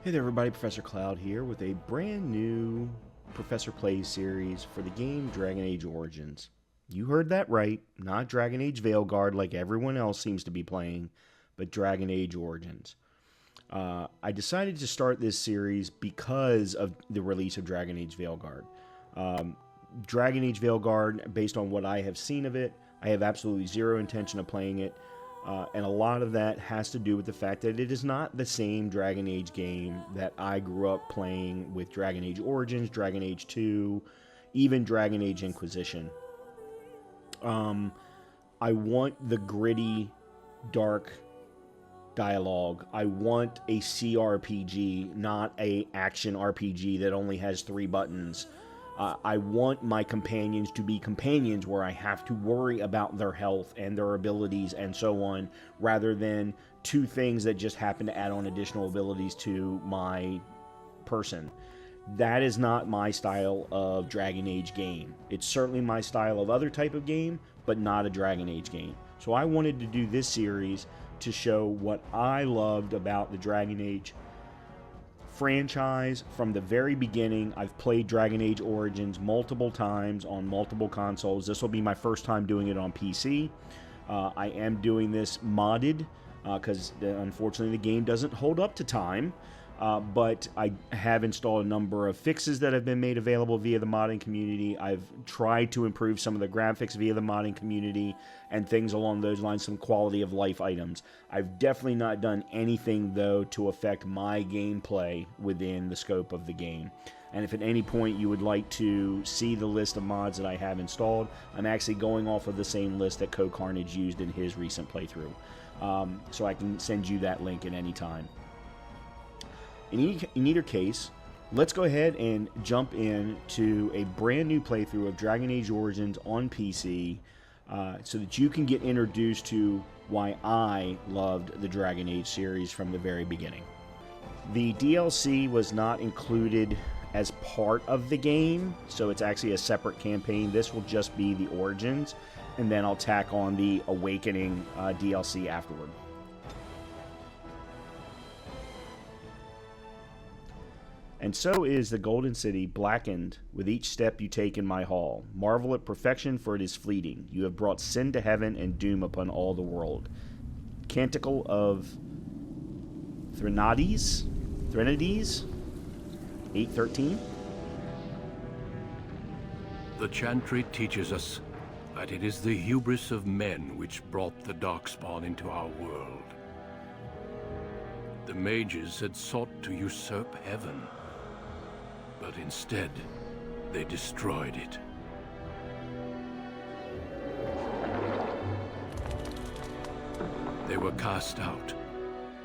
Hey there everybody, Professor Cloud here with a brand new Professor Plays series for the game Dragon Age Origins. You heard that right, not Dragon Age Veilguard like everyone else seems to be playing, but Dragon Age Origins. I decided to start this series because of the release of Dragon Age Veilguard. Dragon Age Veilguard, based on what I have seen of it, I have absolutely zero intention of playing it. And a lot of that has to do with the fact that it is not the same Dragon Age game that I grew up playing with Dragon Age Origins, Dragon Age 2, even Dragon Age Inquisition. I want the gritty, dark dialogue. I want a CRPG, not a action RPG that only has 3 buttons. I want my companions to be companions where I have to worry about their health and their abilities and so on, rather than 2 things that just happen to add on additional abilities to my person. That is not my style of Dragon Age game. It's certainly my style of other type of game, but not a Dragon Age game. So I wanted to do this series to show what I loved about the Dragon Age franchise from the very beginning. I've played Dragon Age Origins multiple times on multiple consoles. This will be my first time doing it on PC. I am doing this modded because unfortunately the game doesn't hold up to time. But I have installed a number of fixes that have been made available via the modding community. I've tried to improve some of the graphics via the modding community and things along those lines, some quality of life items. I've definitely not done anything, though, to affect my gameplay within the scope of the game. And if at any point you would like to see the list of mods that I have installed, I'm actually going off of the same list that CoCarnage used in his recent playthrough. So I can send you that link at any time. In either case, let's go ahead and jump into a brand new playthrough of Dragon Age Origins on PC so that you can get introduced to why I loved the Dragon Age series from the very beginning. The DLC was not included as part of the game, so it's actually a separate campaign. This will just be the Origins, and then I'll tack on the Awakening DLC afterward. And so is the Golden City blackened with each step you take in my hall. Marvel at perfection, for it is fleeting. You have brought sin to heaven and doom upon all the world. Canticle of Threnodies? 813? The chantry teaches us that it is the hubris of men which brought the Darkspawn into our world. The mages had sought to usurp heaven, but instead, they destroyed it. They were cast out,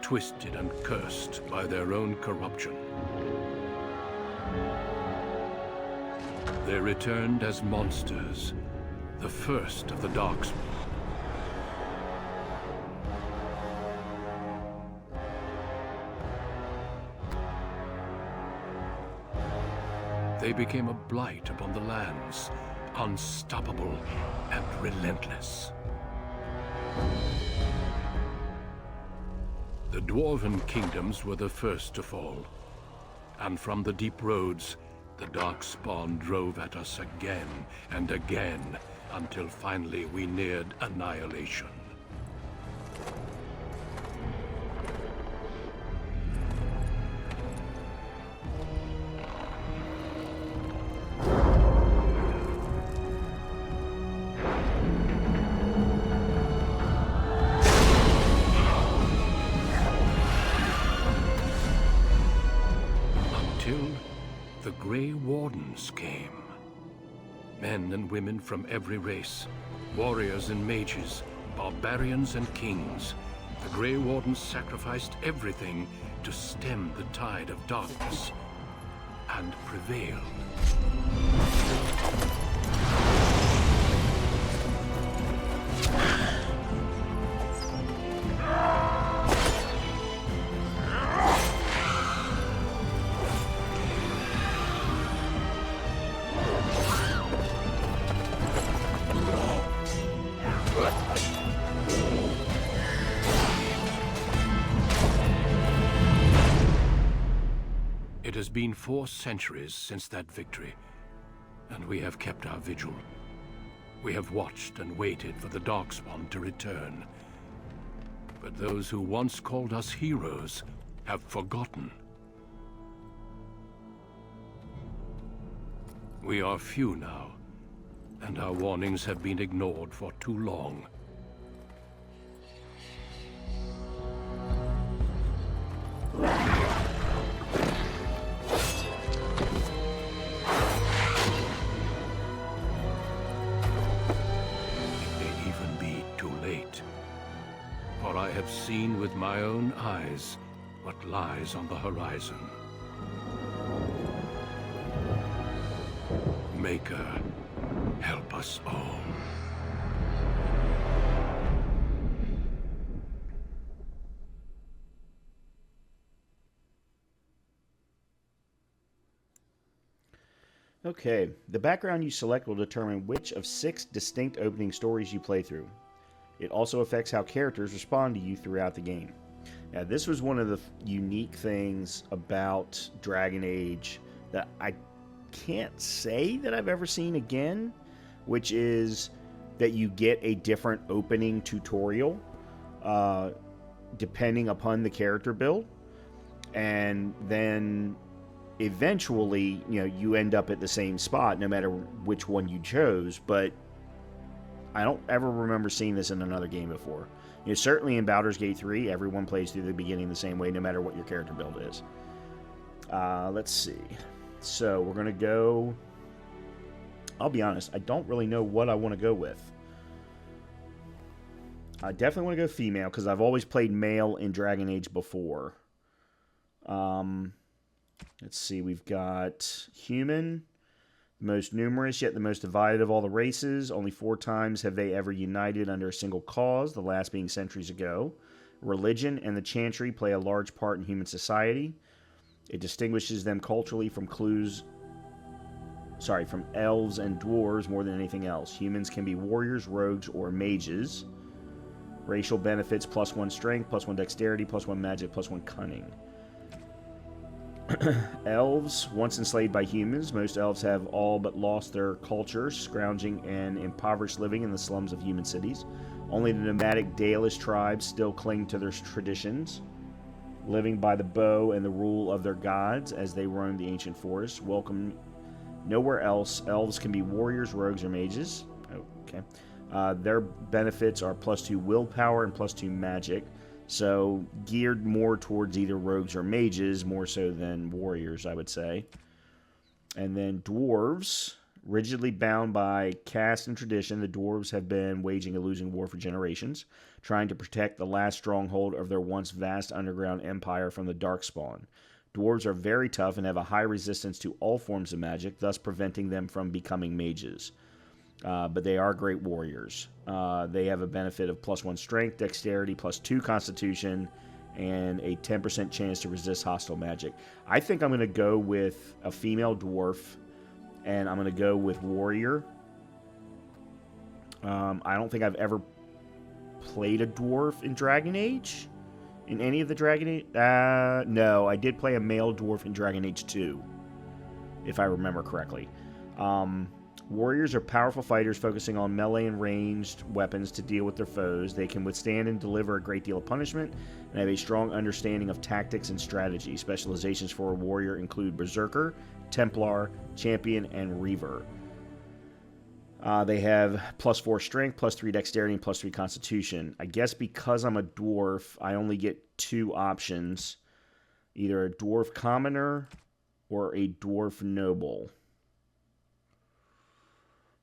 twisted and cursed by their own corruption. They returned as monsters, the first of the Darkspawn. They became a blight upon the lands, unstoppable and relentless. The Dwarven kingdoms were the first to fall, and from the deep roads, the Darkspawn drove at us again and again, until finally we neared annihilation. The Grey Wardens came. Men and women from every race, warriors and mages, barbarians and kings. The Grey Wardens sacrificed everything to stem the tide of darkness, and prevailed. It has been 4 centuries since that victory, and we have kept our vigil. We have watched and waited for the Darkspawn to return. But those who once called us heroes have forgotten. We are few now, and our warnings have been ignored for too long. For I have seen with my own eyes what lies on the horizon. Maker, help us all. Okay, the background you select will determine which of 6 distinct opening stories you play through. It also affects how characters respond to you throughout the game. Now, this was one of the unique things about Dragon Age that I can't say that I've ever seen again, which is that you get a different opening tutorial depending upon the character build, and then eventually, you end up at the same spot no matter which one you chose. But I don't ever remember seeing this in another game before. Certainly in Baldur's Gate 3, everyone plays through the beginning the same way, no matter what your character build is. Let's see. So we're going to go... I'll be honest, I don't really know what I want to go with. I definitely want to go female, because I've always played male in Dragon Age before. Let's see, we've got human... most numerous, yet the most divided of all the races. Only 4 times have they ever united under a single cause, the last being centuries ago. Religion and the Chantry play a large part in human society. It distinguishes them culturally from from elves and dwarves more than anything else. Humans can be warriors, rogues, or mages. Racial benefits: +1 strength, +1 dexterity, +1 magic, +1 cunning. Elves, once enslaved by humans, most elves have all but lost their culture, scrounging and impoverished living in the slums of human cities. Only the nomadic Dalish tribes still cling to their traditions, living by the bow and the rule of their gods as they roam the ancient forests. Welcome nowhere else. Elves can be warriors, rogues, or mages. Okay. Their benefits are +2 willpower and +2 magic. So, geared more towards either rogues or mages, more so than warriors, I would say. And then dwarves, rigidly bound by caste and tradition, the dwarves have been waging a losing war for generations, trying to protect the last stronghold of their once vast underground empire from the Darkspawn. Dwarves are very tough and have a high resistance to all forms of magic, thus preventing them from becoming mages. But they are great warriors. They have a benefit of +1 strength, dexterity, +2 constitution, and a 10% chance to resist hostile magic. I think I'm going to go with a female dwarf, and I'm going to go with warrior. I don't think I've ever played a dwarf in Dragon Age. In any of the Dragon Age... no, I did play a male dwarf in Dragon Age 2, if I remember correctly. Warriors are powerful fighters focusing on melee and ranged weapons to deal with their foes. They can withstand and deliver a great deal of punishment and have a strong understanding of tactics and strategy. Specializations for a warrior include Berserker, Templar, Champion, and Reaver. They have +4 strength, +3 dexterity, and +3 constitution. I guess because I'm a dwarf, I only get 2 options. Either a dwarf commoner or a dwarf noble.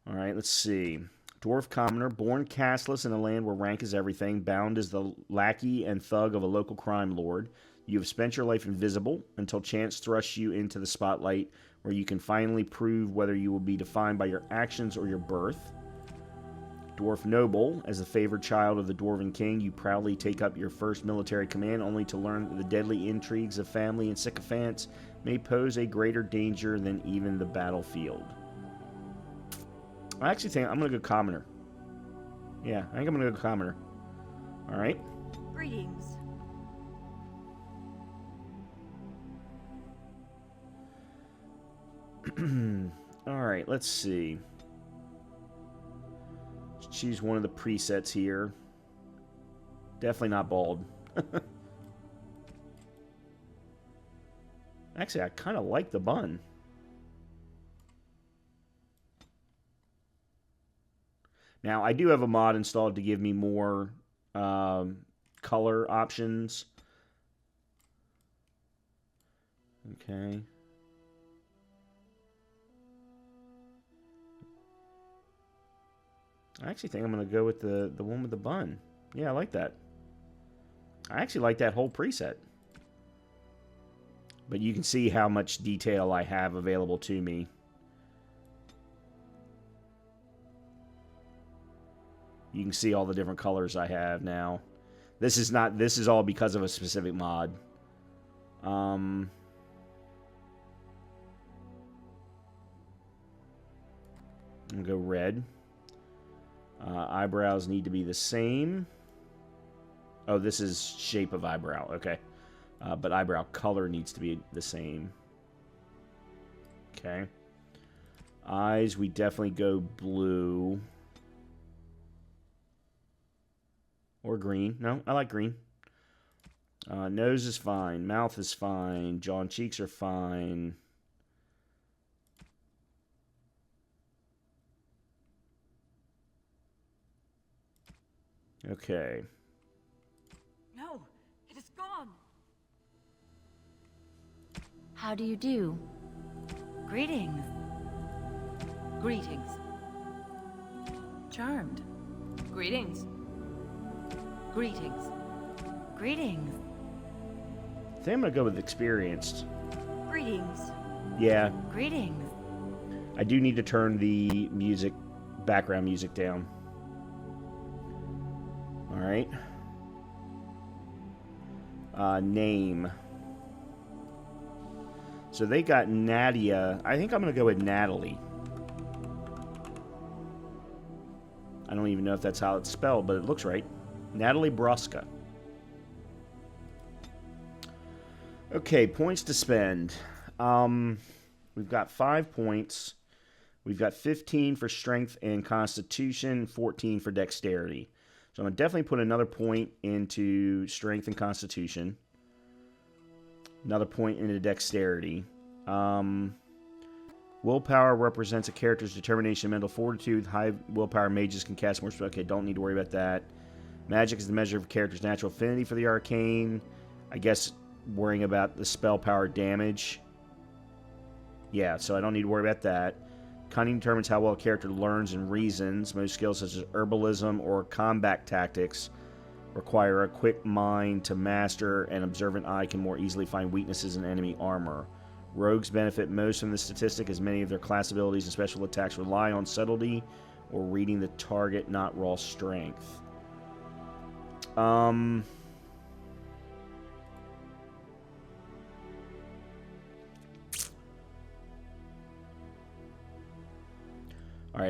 Alright, let's see. Dwarf commoner, born casteless in a land where rank is everything, bound as the lackey and thug of a local crime lord. You have spent your life invisible until chance thrusts you into the spotlight, where you can finally prove whether you will be defined by your actions or your birth. Dwarf noble, as the favored child of the Dwarven King, you proudly take up your first military command, only to learn that the deadly intrigues of family and sycophants may pose a greater danger than even the battlefield. I actually think I'm going to go commoner. Yeah, I think I'm going to go commoner. Alright. Greetings. Alright, let's see. Choose one of the presets here. Definitely not bald. Actually, I kind of like the bun. Now, I do have a mod installed to give me more color options. Okay. I actually think I'm going to go with the one with the bun. Yeah, I like that. I actually like that whole preset. But you can see how much detail I have available to me. You can see all the different colors I have now. This is all because of a specific mod. I'm going to go red. Eyebrows need to be the same. Oh, this is shape of eyebrow. Okay. But eyebrow color needs to be the same. Okay. Eyes, we definitely go blue. Or green. No, I like green. Nose is fine. Mouth is fine. Jaw and cheeks are fine. Okay. No, it is gone. How do you do? Greetings. Greetings. Charmed. Greetings. Greetings. Greetings. I think I'm going to go with experienced. Greetings. Yeah. Greetings. I do need to turn the music, background music down. Alright. Name. So they got Nadia. I think I'm going to go with Natalie. I don't even know if that's how it's spelled, but it looks right. Natalie Brusca. Okay, points to spend. We've got 5 points. We've got 15 for strength and constitution, 14 for dexterity. So I'm going to definitely put another point into strength and constitution. Another point into dexterity. Willpower represents a character's determination, mental fortitude. High willpower mages can cast more spells. Okay, don't need to worry about that. Magic is the measure of a character's natural affinity for the arcane. I guess worrying about the spell power damage. Yeah, so I don't need to worry about that. Cunning determines how well a character learns and reasons. Most skills such as herbalism or combat tactics require a quick mind to master. An observant eye can more easily find weaknesses in enemy armor. Rogues benefit most from this statistic as many of their class abilities and special attacks rely on subtlety or reading the target, not raw strength. Alright,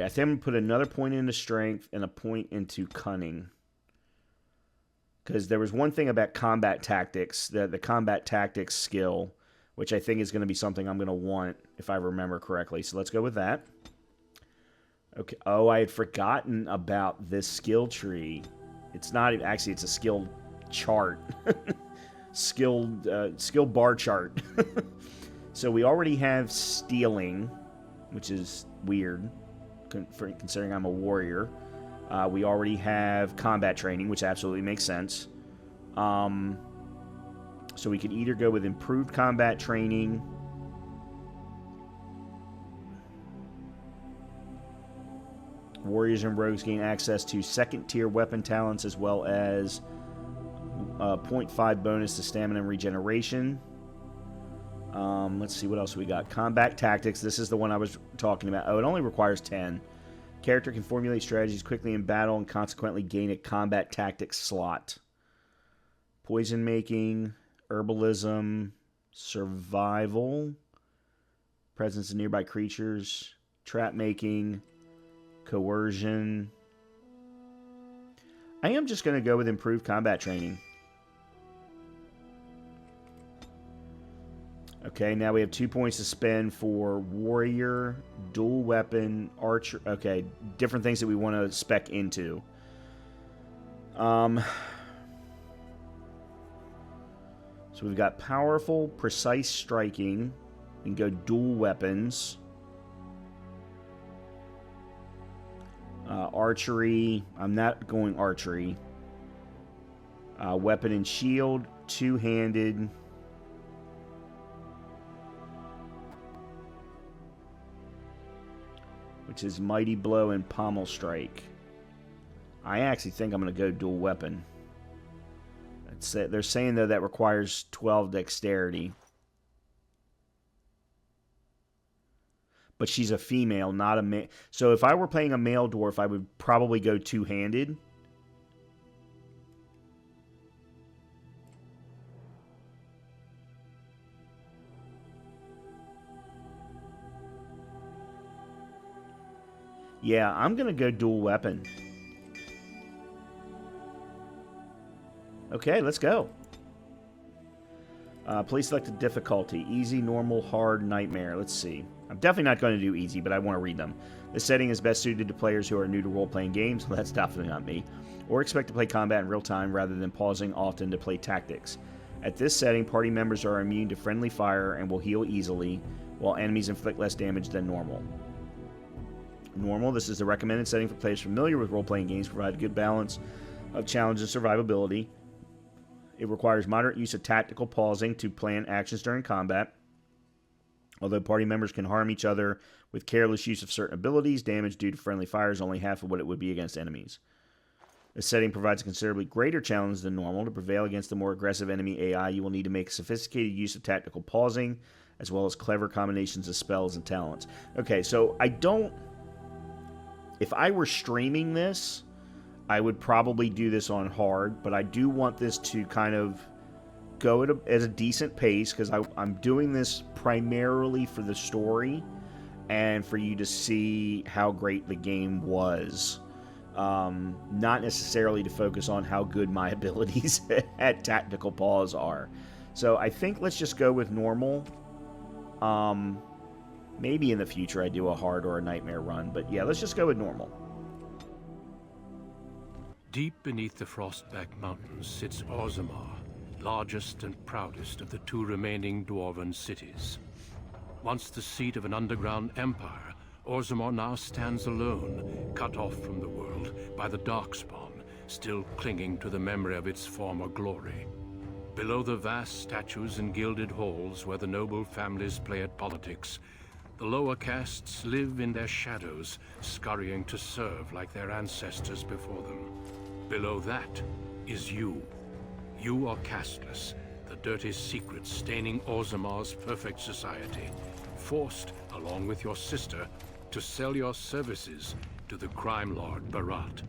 I think I'm going to put another point into strength and a point into cunning. Because there was one thing about combat tactics, the combat tactics skill, which I think is going to be something I'm going to want, if I remember correctly. So let's go with that. Okay. Oh, I had forgotten about this skill tree. It's not, actually, it's a skill chart. Skill bar chart. So we already have stealing, which is weird, considering I'm a warrior. We already have combat training, which absolutely makes sense. So we could either go with improved combat training. Warriors and rogues gain access to second-tier weapon talents as well as 0.5 bonus to stamina and regeneration. Let's see what else we got. Combat tactics. This is the one I was talking about. Oh, it only requires 10. Character can formulate strategies quickly in battle and consequently gain a combat tactics slot. Poison making, herbalism, survival, presence of nearby creatures, trap making, coercion. I am just going to go with improved combat training. Okay, now we have 2 points to spend for warrior, dual weapon, archer. Okay, different things that we want to spec into. So we've got powerful, precise striking. We can go dual weapons. Archery. I'm not going archery. Weapon and shield. Two-handed. Which is mighty blow and pommel strike. I actually think I'm going to go dual weapon. They're saying, though, that requires 12 dexterity. But she's a female, not a male. So if I were playing a male dwarf, I would probably go two-handed. Yeah, I'm going to go dual weapon. Okay, let's go. Please select a difficulty. Easy, normal, hard, nightmare. Let's see. I'm definitely not going to do easy, but I want to read them. This setting is best suited to players who are new to role-playing games. Well, that's definitely not me. Or expect to play combat in real time rather than pausing often to play tactics. At this setting, party members are immune to friendly fire and will heal easily, while enemies inflict less damage than normal. Normal, this is the recommended setting for players familiar with role-playing games, provide a good balance of challenge and survivability. It requires moderate use of tactical pausing to plan actions during combat. Although party members can harm each other with careless use of certain abilities, damage due to friendly fire is only half of what it would be against enemies. This setting provides a considerably greater challenge than normal. To prevail against the more aggressive enemy AI, you will need to make sophisticated use of tactical pausing, as well as clever combinations of spells and talents. Okay, so I don't... If I were streaming this, I would probably do this on hard, but I do want this to kind of go at a decent pace, because I'm doing this primarily for the story and for you to see how great the game was. Not necessarily to focus on how good my abilities at tactical pause are. So I think let's just go with normal. Maybe in the future I do a hard or a nightmare run, but yeah, let's just go with normal. Deep beneath the Frostback Mountains sits Orzammar, largest and proudest of the two remaining dwarven cities. Once the seat of an underground empire, Orzammar now stands alone, cut off from the world by the Darkspawn, still clinging to the memory of its former glory. Below the vast statues and gilded halls where the noble families play at politics, the lower castes live in their shadows, scurrying to serve like their ancestors before them. Below that is you. You are casteless, the dirty secret staining Orzammar's perfect society, forced, along with your sister, to sell your services to the crime lord Barat.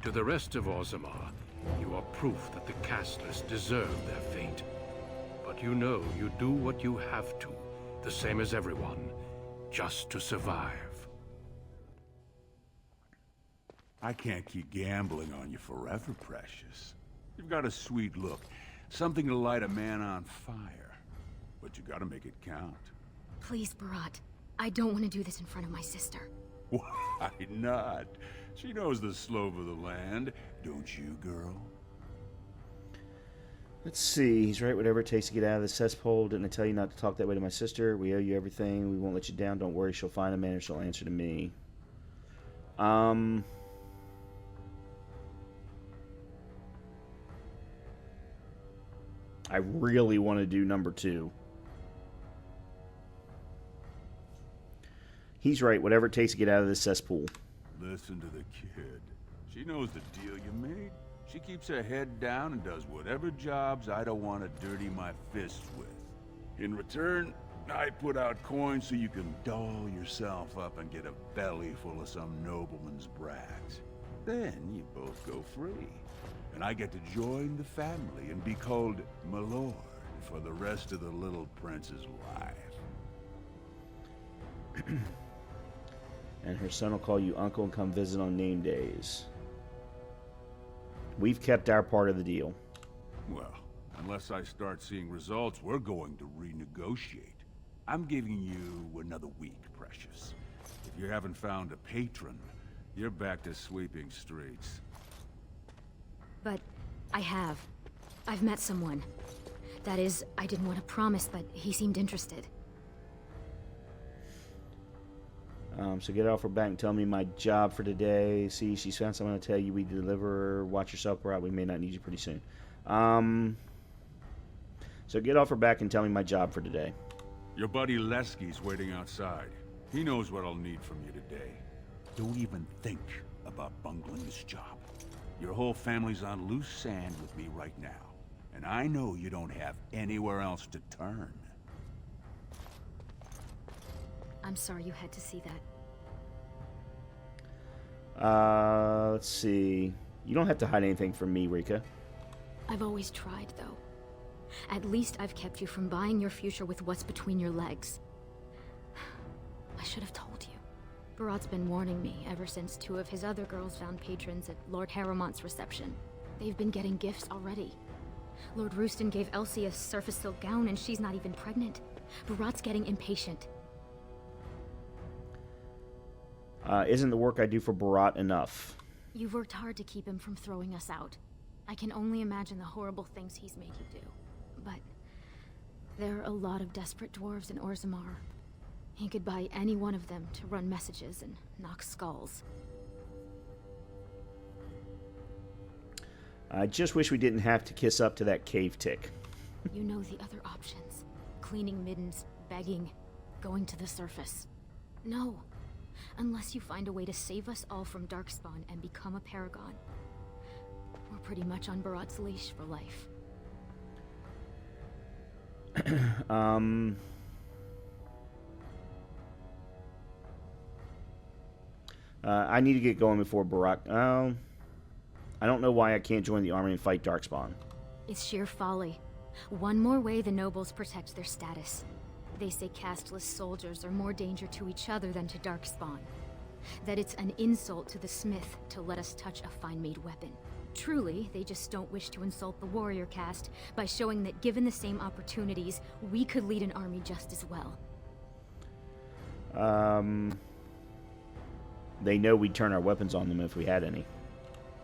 To the rest of Orzammar, you are proof that the casteless deserve their fate. But you know you do what you have to, the same as everyone, just to survive. I can't keep gambling on you forever, Precious. You've got a sweet look, something to light a man on fire. But you gotta make it count. Please, Barat. I don't want to do this in front of my sister. Why not? She knows the slope of the land, don't you, girl? Let's see. He's right. Whatever it takes to get out of the cesspool. Didn't I tell you not to talk that way to my sister? We owe you everything. We won't let you down. Don't worry. She'll find a man and she'll answer to me. I really want to do number 2. He's right. Whatever it takes to get out of this cesspool. Listen to the kid. She knows the deal you made. She keeps her head down and does whatever jobs I don't want to dirty my fists with. In return, I put out coins so you can doll yourself up and get a belly full of some nobleman's brats. Then you both go free. And I get to join the family and be called my lord for the rest of the little prince's life. And her son will call you uncle and come visit on name days. We've kept our part of the deal. Well, Unless I start seeing results, we're going to renegotiate. I'm giving you another week, Precious. If you haven't found a patron, you're back to sweeping streets. But I have. I've met someone. That is, I didn't want to promise, but he seemed interested. So get off her back and tell me my job for today. See, she's found someone to tell you we deliver. Watch yourself, we're out. We may not need you pretty soon. So get off her back and tell me my job for today. Your buddy Lesky's waiting outside. He knows what I'll need from you today. Don't even think about bungling this job. Your whole family's on loose sand with me right now. And I know you don't have anywhere else to turn. I'm sorry you had to see that. Let's see. You don't have to hide anything from me, Rika. I've always tried, though. At least I've kept you from buying your future with what's between your legs. I should have told you. Barat's been warning me ever since 2 of his other girls found patrons at Lord Harrowmont's reception. They've been getting gifts already. Lord Rooston gave Elsie a surface silk gown and she's not even pregnant. Barat's getting impatient. Isn't the work I do for Barat enough? You've worked hard to keep him from throwing us out. I can only imagine the horrible things he's made you do. But there are a lot of desperate dwarves in Orzammar. He could buy any one of them to run messages and knock skulls. I just wish we didn't have to kiss up to that cave tick. You know the other options. Cleaning middens, begging, going to the surface. No. Unless you find a way to save us all from Darkspawn and become a paragon. We're pretty much on Barat's leash for life. I need to get going before Barat. I don't know why I can't join the army and fight Darkspawn. It's sheer folly. One more way the nobles protect their status. They say casteless soldiers are more danger to each other than to Darkspawn. That it's an insult to the smith to let us touch a fine-made weapon. Truly, they just don't wish to insult the warrior caste by showing that given the same opportunities, we could lead an army just as well. They know we'd turn our weapons on them if we had any.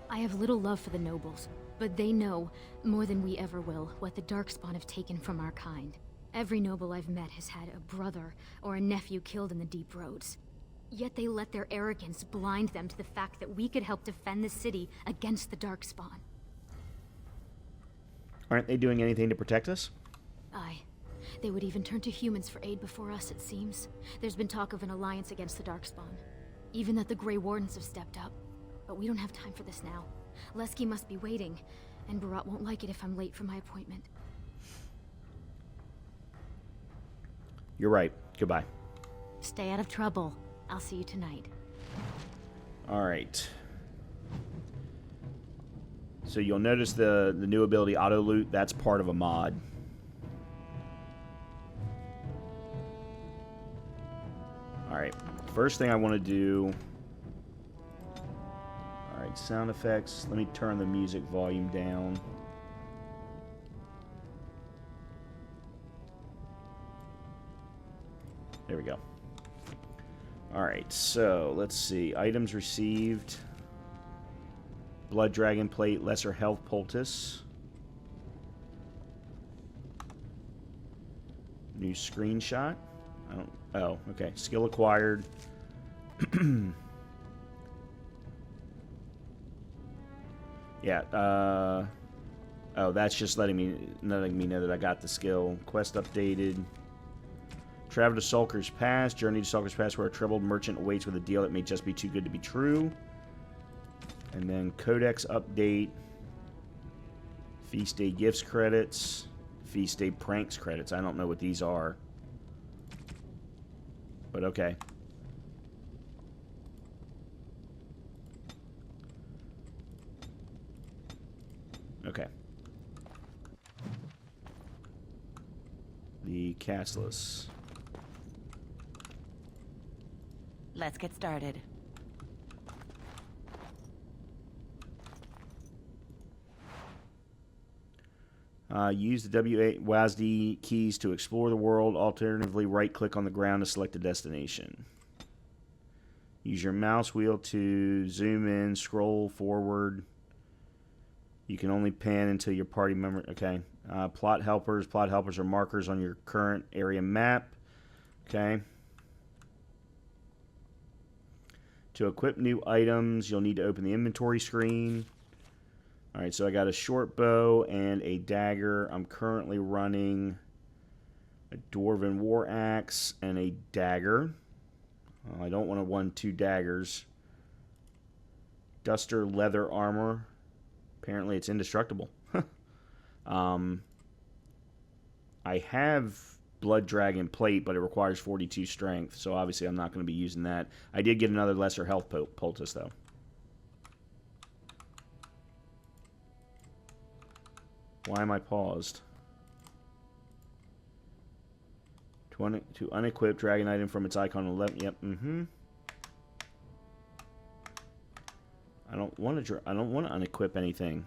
I have little love for the nobles, but they know, more than we ever will, what the Darkspawn have taken from our kind. Every noble I've met has had a brother or a nephew killed in the deep roads. Yet they let their arrogance blind them to the fact that we could help defend the city against the Darkspawn. Aren't they doing anything to protect us? Aye. They would even turn to humans for aid before us, it seems. There's been talk of an alliance against the Darkspawn. Even that the Grey Wardens have stepped up. But we don't have time for this now. Lesky must be waiting, and Barat won't like it if I'm late for my appointment. You're right. Goodbye. Stay out of trouble. I'll see you tonight. Alright. So you'll notice the new ability Auto Loot, that's part of a mod. Alright. First thing I want to do... Alright, sound effects. Let me turn the music volume down. There we go. Alright, so let's see. Items received. Blood Dragon Plate, Lesser Health Poultice. New screenshot. I don't... Oh, okay. Skill acquired. Yeah, oh, that's just letting me know that I got the skill. Quest updated. Travel to Sulker's Pass. Journey to Sulker's Pass, where a troubled merchant awaits with a deal that may just be too good to be true. And then Codex update. Feast Day Gifts credits. Feast Day Pranks credits. I don't know what these are. But okay. Okay. The castless. Let's get started. Use the WASD keys to explore the world. Alternatively, right-click on the ground to select a destination. Use your mouse wheel to zoom in, scroll forward. You can only pan until your party member... Okay. Plot helpers. Plot helpers are markers on your current area map. Okay. To equip new items, you'll need to open the inventory screen. Alright, so I got a short bow and a dagger. I'm currently running a Dwarven War Axe and a dagger. I don't want to run 2 daggers. Duster leather armor. Apparently it's indestructible. I have Blood Dragon plate, but it requires 42 strength, so obviously I'm not going to be using that. I did get another lesser health poultice, though. Why am I paused? To unequip dragon item from its icon 11. Yep. I don't want to unequip anything.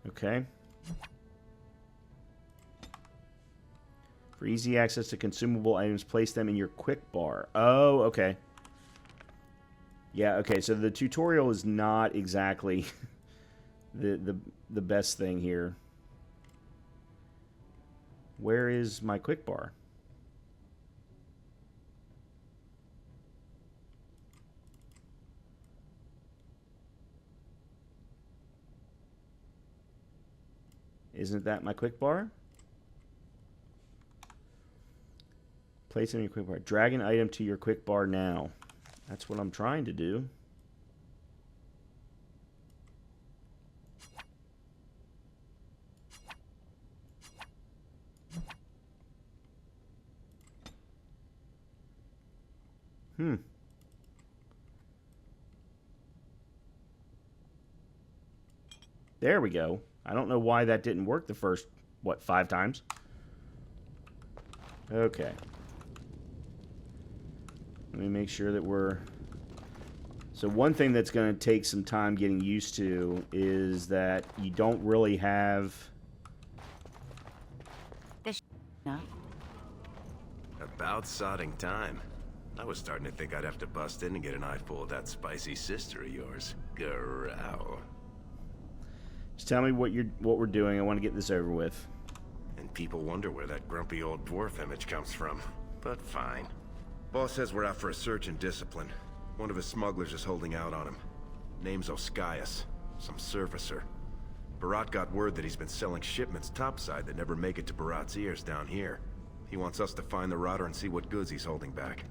Okay. For easy access to consumable items, place them in your quick bar. Oh, okay. Yeah, okay, so the tutorial is not exactly the best thing here. Where is my quick bar? Isn't that my quick bar? Place it in your quick bar. Drag an item to your quick bar now. That's what I'm trying to do. There we go. I don't know why that didn't work the first, what, 5 times? Okay. Let me make sure that we're... So one thing that's going to take some time getting used to is that you don't really have... No? About sodding time. I was starting to think I'd have to bust in and get an eyeful of that spicy sister of yours. Growl. Just tell me what we're doing. I want to get this over with. And people wonder where that grumpy old dwarf image comes from. But fine. Boss says we're out for a search and discipline. One of his smugglers is holding out on him. Name's Oscius. Some surfacer. Barat got word that he's been selling shipments topside that never make it to Barat's ears down here. He wants us to find the rotter and see what goods he's holding back.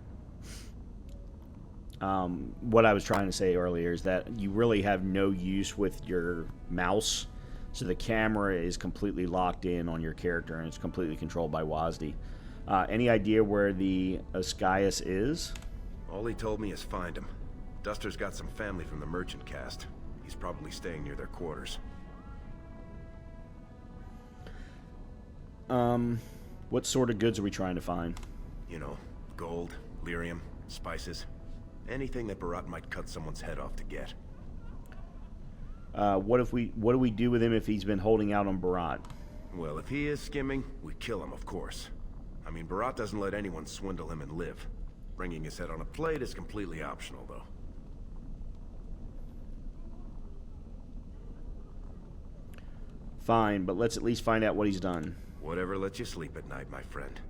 What I was trying to say earlier is that you really have no use with your mouse, so the camera is completely locked in on your character and it's completely controlled by WASD. Any idea where the Oscius is? All he told me is find him. Duster's got some family from the merchant caste. He's probably staying near their quarters. What sort of goods are we trying to find? You know, gold, lyrium, spices. Anything that Barat might cut someone's head off to get. What do we do with him if he's been holding out on Barat? Well, if he is skimming, we kill him, of course. I mean, Barat doesn't let anyone swindle him and live. Bringing his head on a plate is completely optional, though. Fine, but let's at least find out what he's done. Whatever lets you sleep at night, my friend.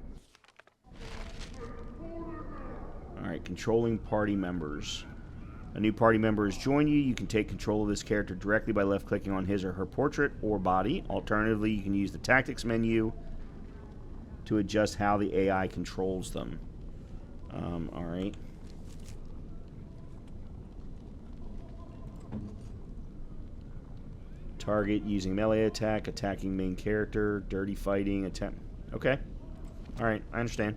Alright, controlling party members. A new party member has joined you. You can take control of this character directly by left-clicking on his or her portrait or body. Alternatively, you can use the tactics menu to adjust how the AI controls them. Alright. Target using melee attack, attacking main character, dirty fighting, attack. Okay. Alright, I understand.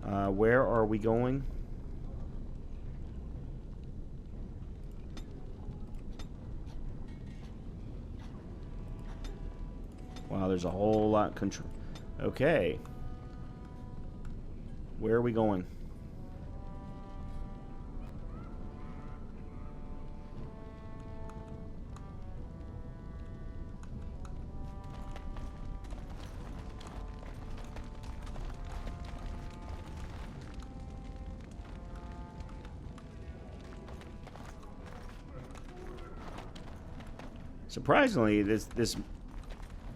Where are we going? Wow, there's a whole lot control. Okay. Where are we going? Surprisingly, this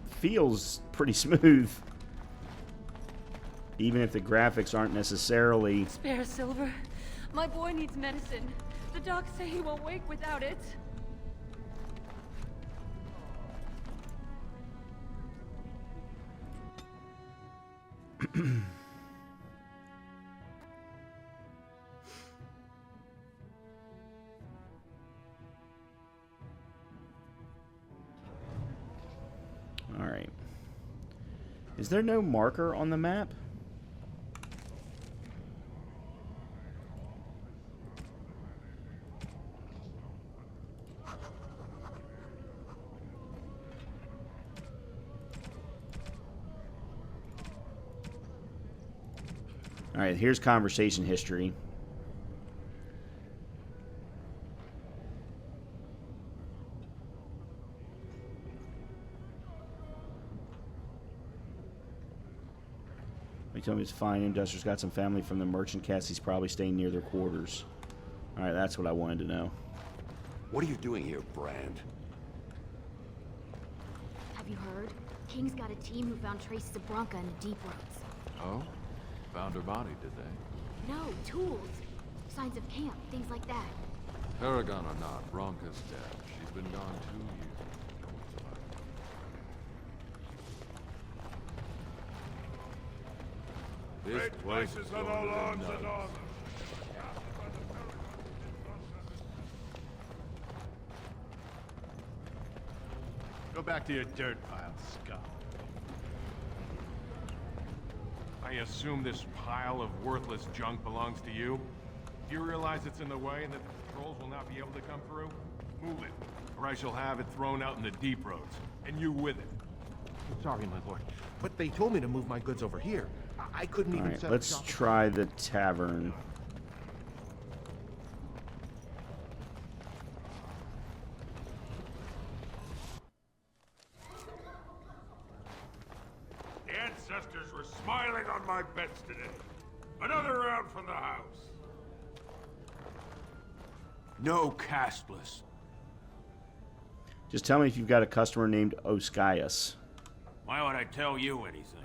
feels pretty smooth, even if the graphics aren't necessarily. Spare Silver. My boy needs medicine. The docs say he won't wake without it. All right. Is there no marker on the map? All right, here's conversation history. He told me it's fine. Industrial's got some family from the merchant cast. He's probably staying near their quarters. All right, that's what I wanted to know. What are you doing here, Brand? Have you heard? King's got a team who found traces of Bronca in the deep roads. Oh? Found her body, did they? No, tools. Signs of camp, things like that. Paragon or not, Bronca's dead. She's been gone 2 years. This place is going to the nuts. Go back to your dirt pile, scum. I assume this pile of worthless junk belongs to you? Do you realize it's in the way and that the patrols will not be able to come through? Move it, or I shall have it thrown out in the deep roads, and you with it. Sorry, my lord, but they told me to move my goods over here. I couldn't All even right, set let's up shop. try the tavern. The ancestors were smiling on my bets today. Another round from the house. No castless. Just tell me if you've got a customer named Oskias. Why would I tell you anything?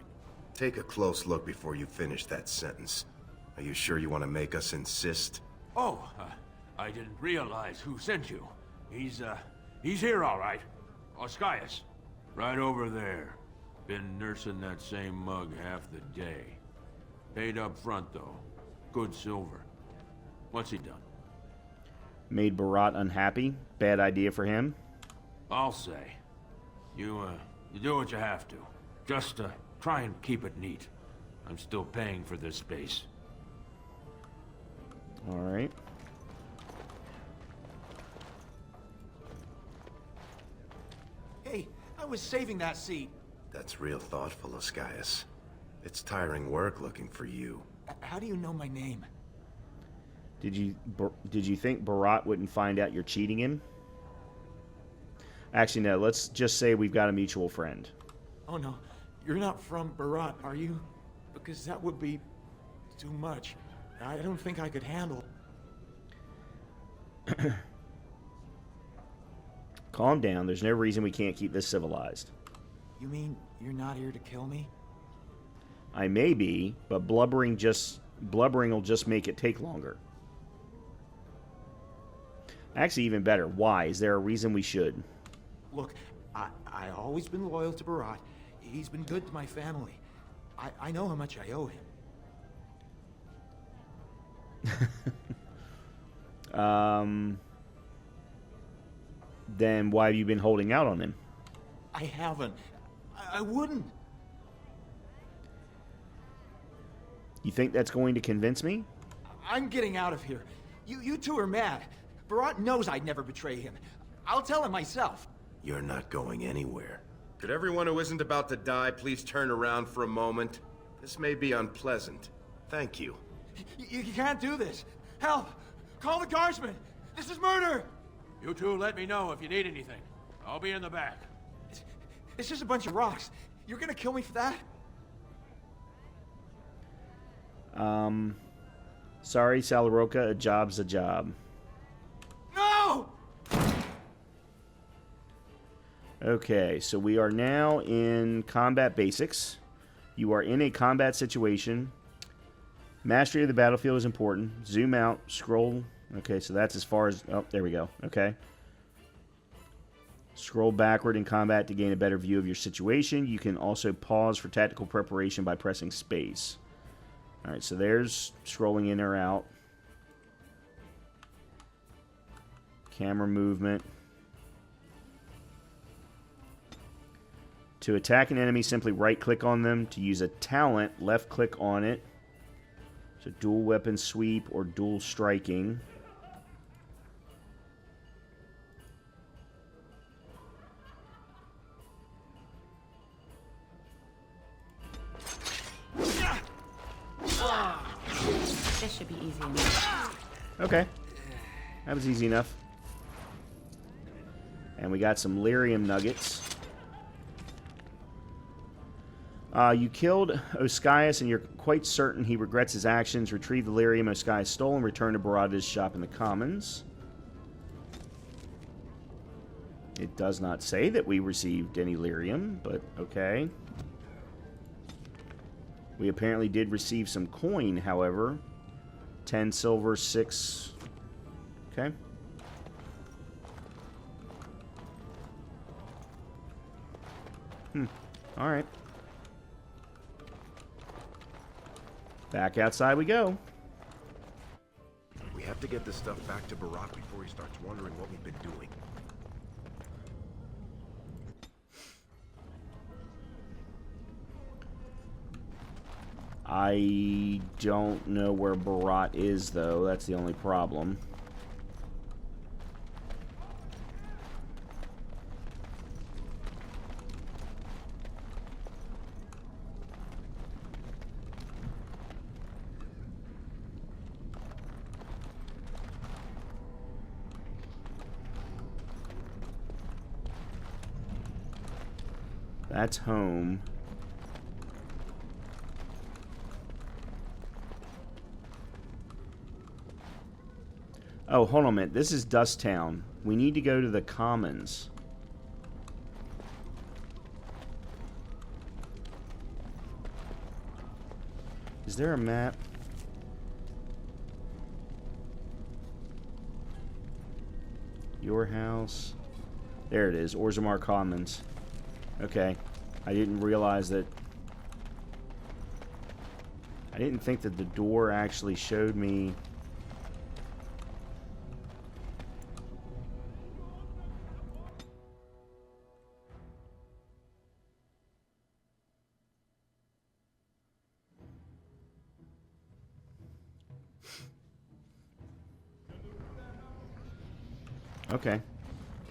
Take a close look before you finish that sentence. Are you sure you want to make us insist? Oh, I didn't realize who sent you. He's here all right. Oscius. Right over there. Been nursing that same mug half the day. Paid up front, though. Good silver. What's he done? Made Barat unhappy. Bad idea for him. I'll say. You do what you have to. Just, try and keep it neat. I'm still paying for this space. All right. Hey, I was saving that seat. That's real thoughtful, Oscius. It's tiring work looking for you. How do you know my name? Did you think Barat wouldn't find out you're cheating him? Actually, no. Let's just say we've got a mutual friend. Oh no, you're not from Barat, are you? Because that would be too much. I don't think I could handle. Calm down. There's no reason we can't keep this civilized. You mean you're not here to kill me? I may be, but blubbering will just make it take longer. Actually, even better. Why? Is there a reason we should? Look, I always been loyal to Barat. He's been good to my family. I know how much I owe him. Then why have you been holding out on him? I haven't. I wouldn't. You think that's going to convince me? I'm getting out of here. You two are mad. Barat knows I'd never betray him. I'll tell him myself. You're not going anywhere. Could everyone who isn't about to die please turn around for a moment? This may be unpleasant. Thank you. You can't do this. Help! Call the guardsmen! This is murder! You two let me know if you need anything. I'll be in the back. It's just a bunch of rocks. You're gonna kill me for that? Sorry, Salaroka, a job's a job. No! Okay, so we are now in combat basics. You are in a combat situation. Mastery of the battlefield is important. Zoom out, scroll. Okay, so that's as far as... Oh, there we go. Okay. Scroll backward in combat to gain a better view of your situation. You can also pause for tactical preparation by pressing space. Alright, so there's scrolling in or out. Camera movement. To attack an enemy, simply right-click on them. To use a talent, left-click on it. So dual weapon sweep or dual striking. This should be easy enough. Okay. That was easy enough. And we got some lyrium nuggets. You killed Oscius, and you're quite certain he regrets his actions. Retrieve the lyrium Oscius stole and return to Barada's shop in the Commons. It does not say that we received any lyrium, but okay. We apparently did receive some coin, however. 10 silver, 6... Okay. Alright. Back outside we go. We have to get this stuff back to Barat before he starts wondering what we've been doing. I don't know where Barat is, though. That's the only problem. That's home. Oh, hold on a minute. This is Dust Town. We need to go to the Commons. Is there a map? Your house. There it is. Orzammar Commons. Okay. I didn't realize that... I didn't think that the door actually showed me... Okay.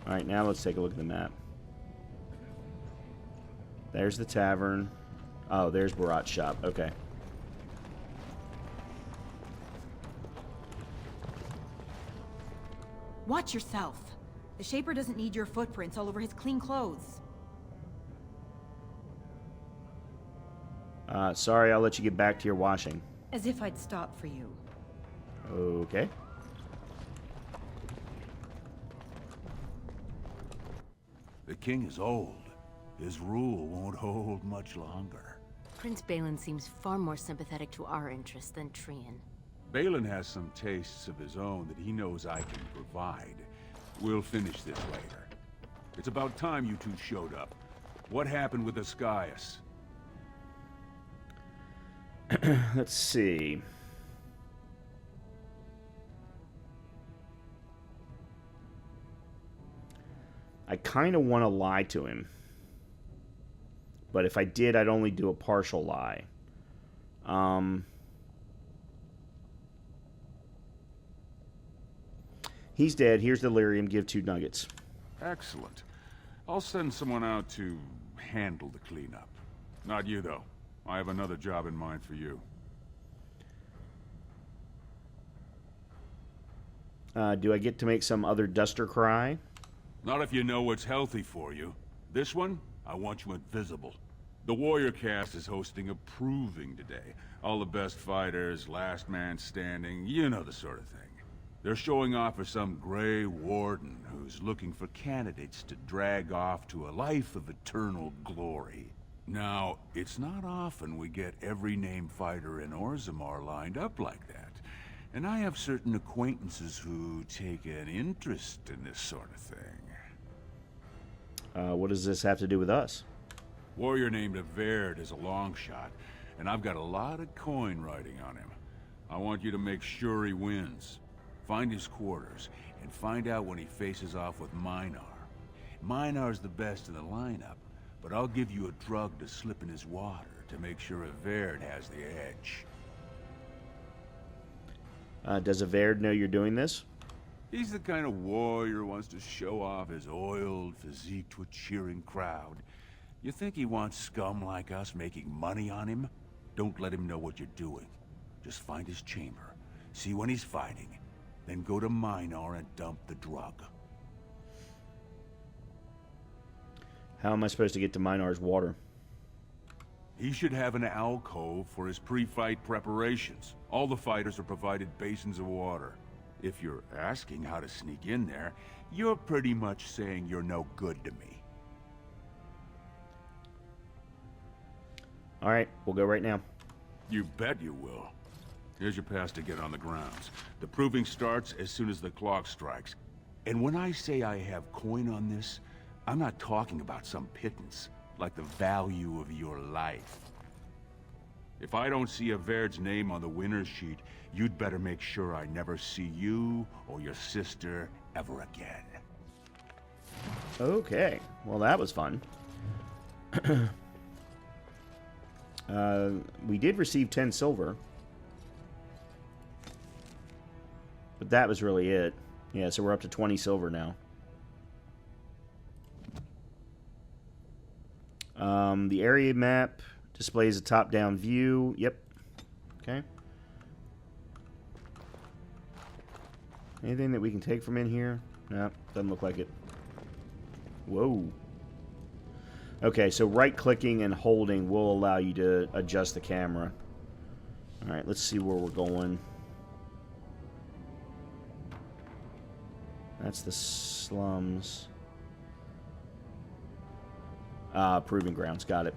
Alright, now let's take a look at the map. There's the tavern. Oh, there's Barat's shop. Okay. Watch yourself. The Shaper doesn't need your footprints all over his clean clothes. Sorry, I'll let you get back to your washing. As if I'd stop for you. Okay. The king is old. His rule won't hold much longer. Prince Balin seems far more sympathetic to our interests than Trian. Balin has some tastes of his own that he knows I can provide. We'll finish this later. It's about time you two showed up. What happened with Oscius? Let's see. I kind of want to lie to him. But if I did, I'd only do a partial lie. He's dead. Here's the lyrium. Give 2 nuggets. Excellent. I'll send someone out to handle the cleanup. Not you, though. I have another job in mind for you. Do I get to make some other duster cry? Not if you know what's healthy for you. This one, I want you invisible. The Warrior cast is hosting a proving today. All the best fighters, last man standing, you know the sort of thing. They're showing off for some Grey Warden who's looking for candidates to drag off to a life of eternal glory. Now, it's not often we get every named fighter in Orzammar lined up like that. And I have certain acquaintances who take an interest in this sort of thing. What does this have to do with us? Warrior named Averd is a long shot, and I've got a lot of coin riding on him. I want you to make sure he wins. Find his quarters, and find out when he faces off with Minar. Minar's the best in the lineup, but I'll give you a drug to slip in his water to make sure Averd has the edge. Does Averd know you're doing this? He's the kind of warrior who wants to show off his oiled physique to a cheering crowd. You think he wants scum like us making money on him? Don't let him know what you're doing. Just find his chamber, see when he's fighting, then go to Minar and dump the drug. How am I supposed to get to Minar's water? He should have an alcove for his pre-fight preparations. All the fighters are provided basins of water. If you're asking how to sneak in there, you're pretty much saying you're no good to me. Alright, we'll go right now. You bet you will. Here's your pass to get on the grounds. The proving starts as soon as the clock strikes. And when I say I have coin on this, I'm not talking about some pittance, like the value of your life. If I don't see Averd's name on the winner's sheet, you'd better make sure I never see you or your sister ever again. Okay, well that was fun. We did receive 10 silver. But that was really it. Yeah, so we're up to 20 silver now. The area map displays a top-down view. Yep. Okay. Anything that we can take from in here? No, doesn't look like it. Whoa. Okay, so right-clicking and holding will allow you to adjust the camera. Alright, let's see where we're going. That's the slums. Proving grounds. Got it.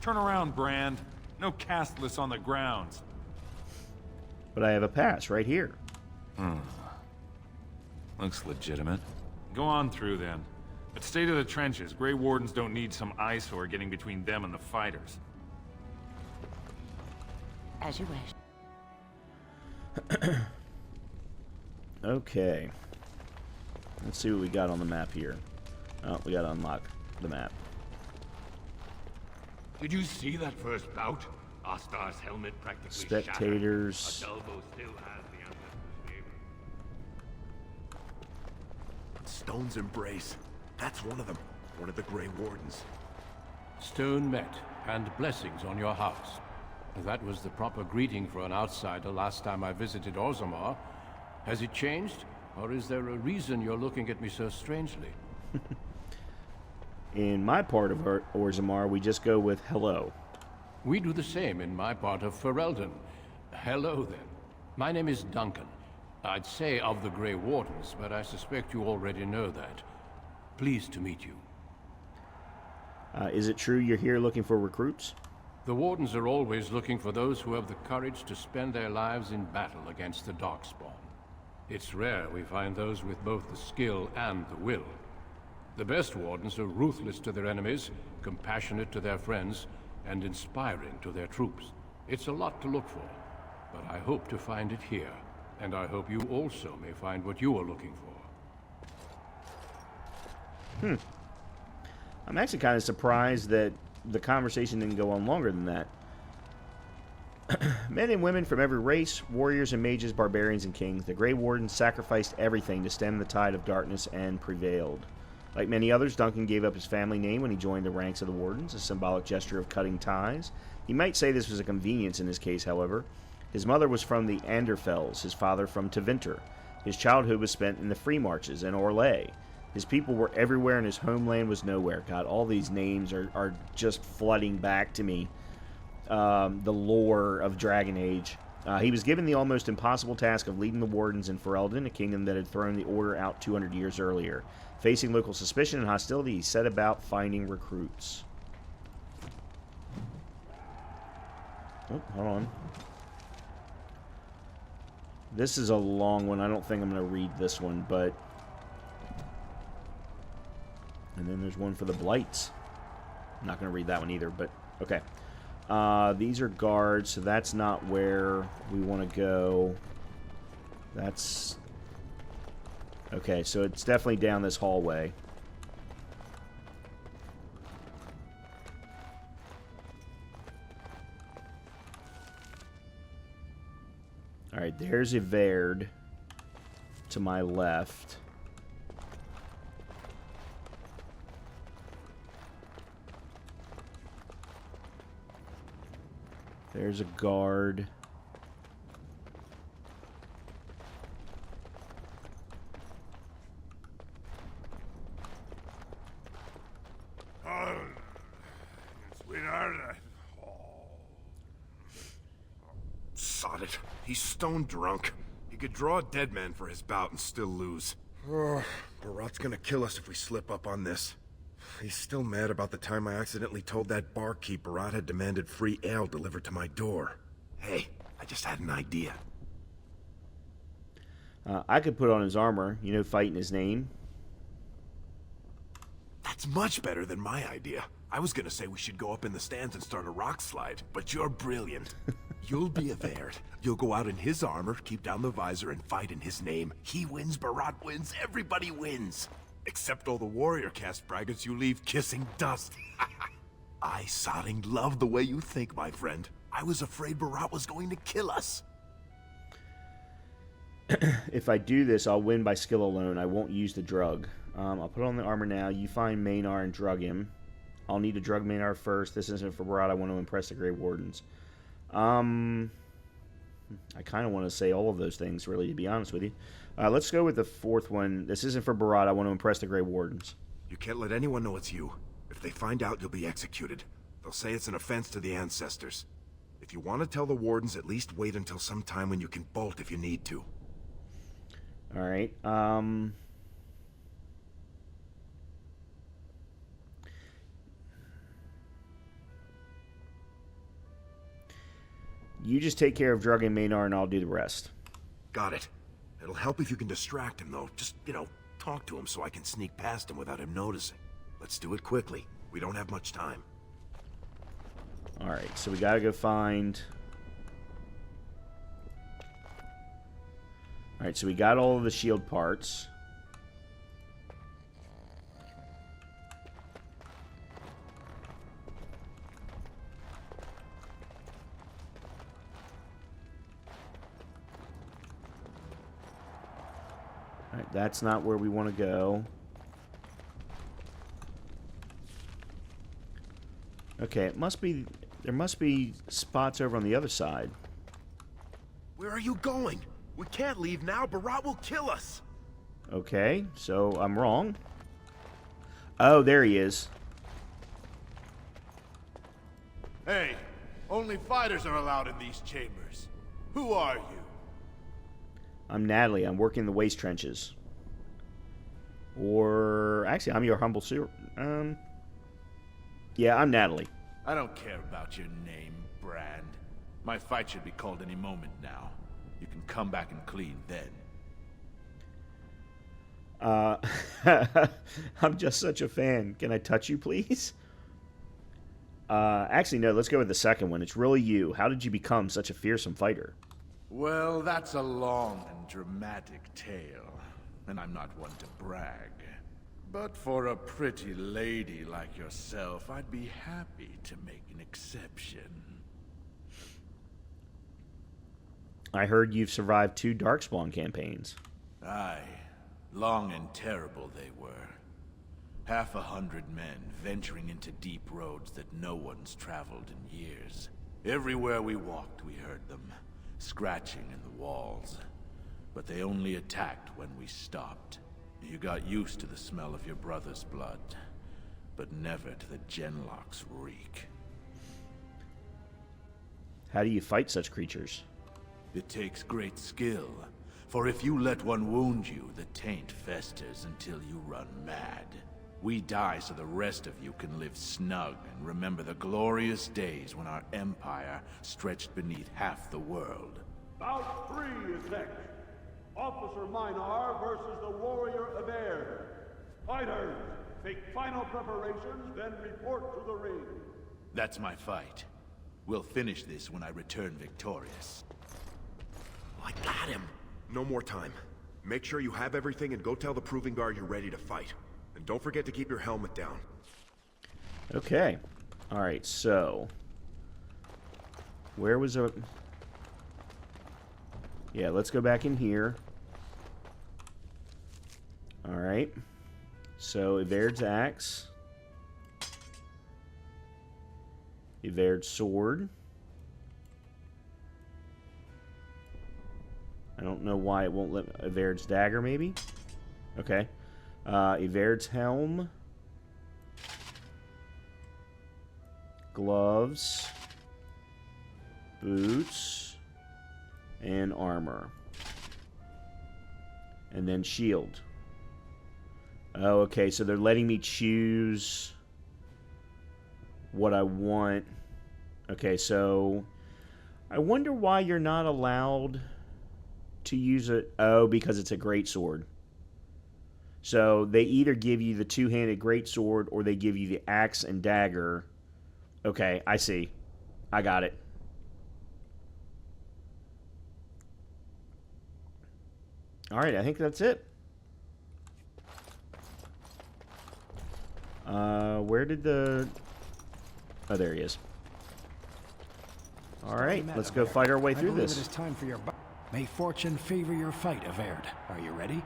Turn around, Brand. No castless on the grounds. But I have a pass right here. Looks legitimate. Go on through, then. But stay to the trenches. Grey Wardens don't need some eyesore getting between them and the fighters. As you wish. Okay. Let's see what we got on the map here. Oh, we gotta unlock the map. Did you see that first bout? Astar's helmet practically Spectators. shattered. Adalvo still has the Ancestor's favor. Stone's Embrace. That's one of them. One of the Grey Wardens. Stone met, and blessings on your house. That was the proper greeting for an outsider last time I visited Orzammar. Has it changed? Or is there a reason you're looking at me so strangely? In my part of Orzammar, we just go with hello. We do the same in my part of Ferelden. Hello, then. My name is Duncan. I'd say of the Grey Wardens, but I suspect you already know that. Pleased to meet you. Is it true you're here looking for recruits? The Wardens are always looking for those who have the courage to spend their lives in battle against the Darkspawn. It's rare we find those with both the skill and the will. The best Wardens are ruthless to their enemies, compassionate to their friends, and inspiring to their troops. It's a lot to look for, but I hope to find it here, and I hope you also may find what you are looking for. I'm actually kind of surprised that the conversation didn't go on longer than that. Men and women from every race, warriors and mages, barbarians and kings, the Grey Wardens sacrificed everything to stem the tide of darkness and prevailed. Like many others, Duncan gave up his family name when he joined the ranks of the Wardens, a symbolic gesture of cutting ties. He might say this was a convenience in his case, however. His mother was from the Anderfells, his father from Tevinter. His childhood was spent in the Free Marches and Orlais. His people were everywhere and his homeland was nowhere. God, all these names are just flooding back to me. The lore of Dragon Age. He was given the almost impossible task of leading the Wardens in Ferelden, a kingdom that had thrown the Order out 200 years earlier. Facing local suspicion and hostility, he set about finding recruits. Oh, hold on. This is a long one. I don't think I'm going to read this one, but... And then there's one for the Blights. I'm not going to read that one either, but... Okay. These are guards, so that's not where we want to go. That's... Okay, so it's definitely down this hallway. Alright, there's a Verd to my left. There's a guard. Sweetheart, Sod it. He's stone drunk. He could draw a dead man for his bout and still lose. Barat's gonna kill us if we slip up on this. He's still mad about the time I accidentally told that barkeep Barat had demanded free ale delivered to my door. Hey, I just had an idea. I could put on his armor, you know, fight in his name. That's much better than my idea. I was gonna say we should go up in the stands and start a rock slide, but you're brilliant. You'll be a Verd. You'll go out in his armor, keep down the visor, and fight in his name. He wins, Barat wins, everybody wins. Except all the warrior caste braggarts you leave kissing dust. I sodding love the way you think, my friend. I was afraid Barat was going to kill us. If I do this, I'll win by skill alone. I won't use the drug. I'll put on the armor now. You find Maynard and drug him. I'll need to drug Maynard first. This isn't for Barat. I want to impress the Grey Wardens. I kind of want to say all of those things, really, to be honest with you. Let's go with the fourth one. This isn't for Barat. I want to impress the Grey Wardens. You can't let anyone know it's you. If they find out, you'll be executed. They'll say it's an offense to the ancestors. If you want to tell the Wardens, at least wait until some time when you can bolt if you need to. Alright, you just take care of drugging Maynard and I'll do the rest. Got it. It'll help if you can distract him, though. Just, talk to him so I can sneak past him without him noticing. Let's do it quickly. We don't have much time. Alright, so we gotta go find... Alright, so we got all of the shield parts. Alright, that's not where we want to go. Okay, it must be... There must be spots over on the other side. Where are you going? We can't leave now. Barat will kill us. Okay, so I'm wrong. Oh, there he is. Hey, only fighters are allowed in these chambers. Who are you? I'm Natalie. I'm working the waste trenches. Or... Actually, I'm your humble sewer... Yeah, I'm Natalie. I don't care about your name, Brand. My fight should be called any moment now. You can come back and clean then. I'm just such a fan. Can I touch you, please? Actually, no, let's go with the second one. It's really you. How did you become such a fearsome fighter? Well, that's a long and dramatic tale, and I'm not one to brag. But for a pretty lady like yourself, I'd be happy to make an exception. I heard you've survived 2 Darkspawn campaigns. Aye. Long and terrible they were. 500 men venturing into deep roads that no one's traveled in years. Everywhere we walked, we heard them, scratching in the walls. But they only attacked when we stopped. You got used to the smell of your brother's blood, but never to the Genlock's reek. How do you fight such creatures? It takes great skill, for if you let one wound you, the taint festers until you run mad. We die so the rest of you can live snug and remember the glorious days when our empire stretched beneath half the world. Bout 3 is next. Officer Minar versus the Warrior of Air. Fighters, make final preparations, then report to the ring. That's my fight. We'll finish this when I return victorious. I got him. No more time. Make sure you have everything and go tell the Proving Guard you're ready to fight. And don't forget to keep your helmet down. Okay. Alright, so... Where was a... Yeah, let's go back in here. Alright. So, Evaird's axe. Evaird's sword. I don't know why it won't let... Evaird's dagger, maybe? Okay. Evaird's helm. Gloves. Boots. And armor. And then shield. Oh, okay, so they're letting me choose what I want. Okay, so I wonder why you're not allowed to use it. Oh, because it's a greatsword. So they either give you the two-handed greatsword or they give you the axe and dagger. Okay, I see. I got it. Alright, I think that's it. Where did the... Oh, there he is. Alright, let's go fight our way through this. It is time for your... May fortune favor your fight, Evaird. Are you ready?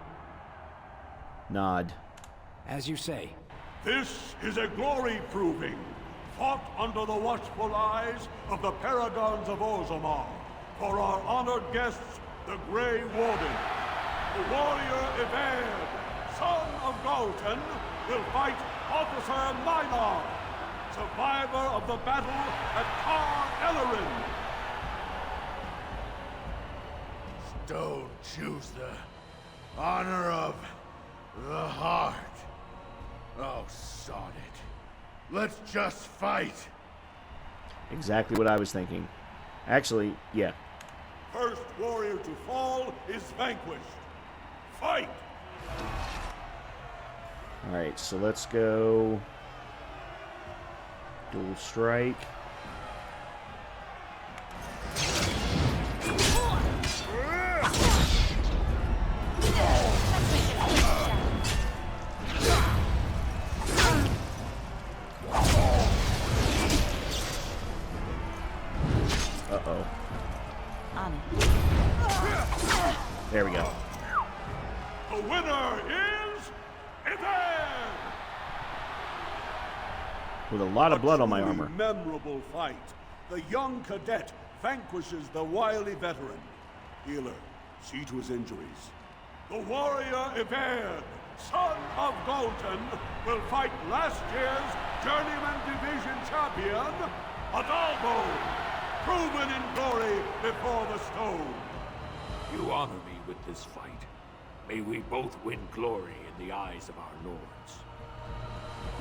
Nod. As you say. This is a glory proving, fought under the watchful eyes of the Paragons of Orzammar, for our honored guests, the Grey Warden. The warrior Evaird, son of Galton, will fight Officer Minar, survivor of the battle at Tar Ellerin. Don't choose the honor of the heart. Oh, sod it. Let's just fight. Exactly what I was thinking. Actually, yeah. First warrior to fall is vanquished. Fight! Alright, so let's go... Dual strike. Uh-oh. There we go. The winner is Evaird! With a lot of blood on my armor. Memorable fight. The young cadet vanquishes the wily veteran. Healer, see to his injuries. The warrior Evaird, son of Galton, will fight last year's Journeyman Division champion, Adalbo, proven in glory before the stone. You honor me with this fight. May we both win glory in the eyes of our lords.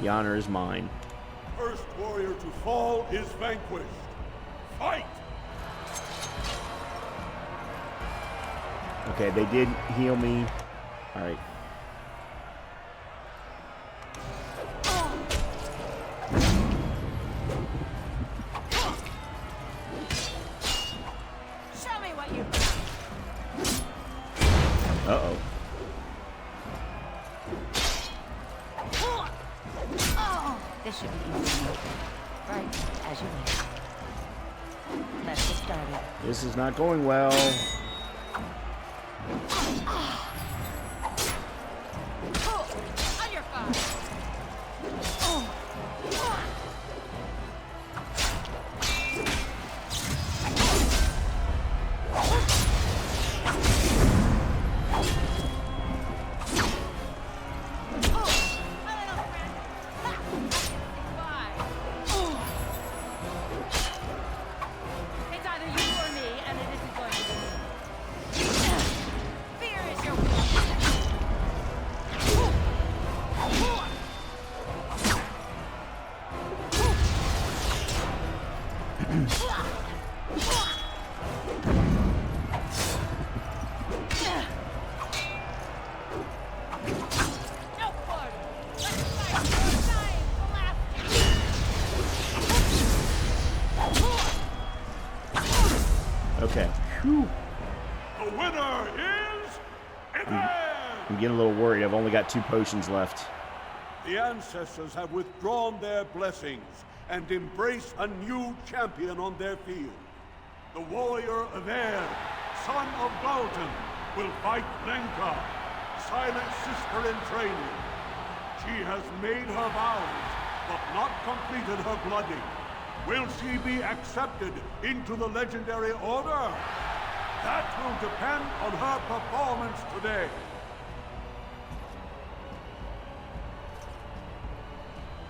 The honor is mine. First warrior to fall is vanquished. Fight! Okay, they did heal me. Alright. Show me what you... Uh-oh. This should be easy enough. Right, as you wish. Let's get started. This is not going well. On your guard. It's either you or me, and it isn't going to be me. Fear is your Okay. Whew. The winner is... I'm getting a little worried. I've only got 2 potions left. The ancestors have withdrawn their blessings and embrace a new champion on their field. The warrior Aver, son of Galton, will fight Lenka, silent sister in training. She has made her vows, but not completed her blooding. Will she be accepted into the legendary order? That will depend on her performance today.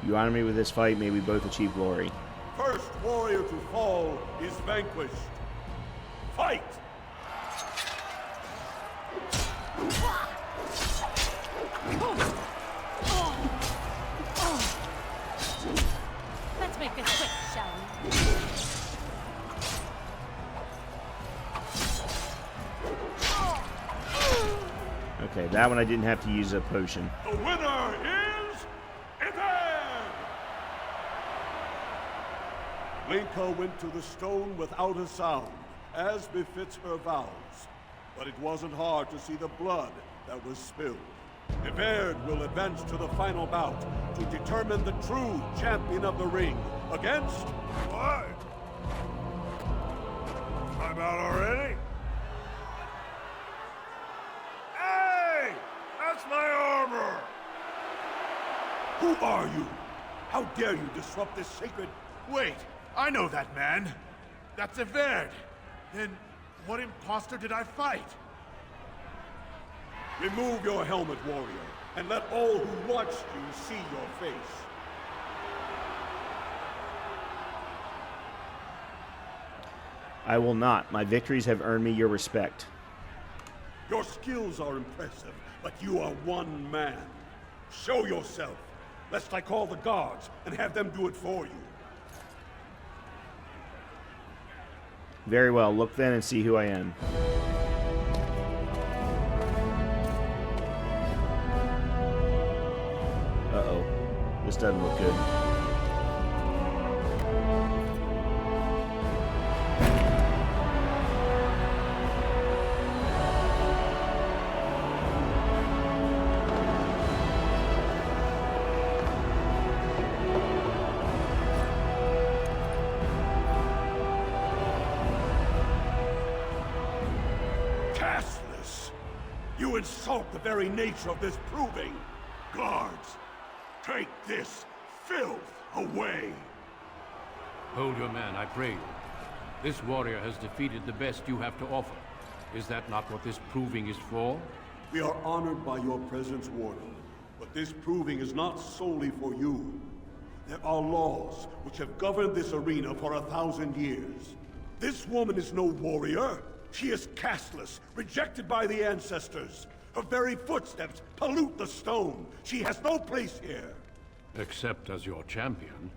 You honor me with this fight, may we both achieve glory. First warrior to fall is vanquished. Fight! Let's make this quick, shall we? Okay, that one I didn't have to use a potion. The winner is... Lenka went to the stone without a sound, as befits her vows. But it wasn't hard to see the blood that was spilled. Everd will advance to the final bout to determine the true champion of the ring against... What? I'm out already? Hey! That's my armor! Who are you? How dare you disrupt this sacred... Wait, I know that man. That's Everd. Then what imposter did I fight? Remove your helmet, warrior, and let all who watched you see your face. I will not. My victories have earned me your respect. Your skills are impressive, but you are one man. Show yourself, lest I call the guards and have them do it for you. Very well. Look then and see who I am. Uh-oh. This doesn't look good. You insult the very nature of this proving. Guards, take this filth away. Hold your man, I pray you. This warrior has defeated the best you have to offer. Is that not what this proving is for? We are honored by your presence, Warden. But this proving is not solely for you. There are laws which have governed this arena for 1,000 years. This woman is no warrior. She is casteless, rejected by the ancestors. Her very footsteps pollute the stone. She has no place here. Except as your champion.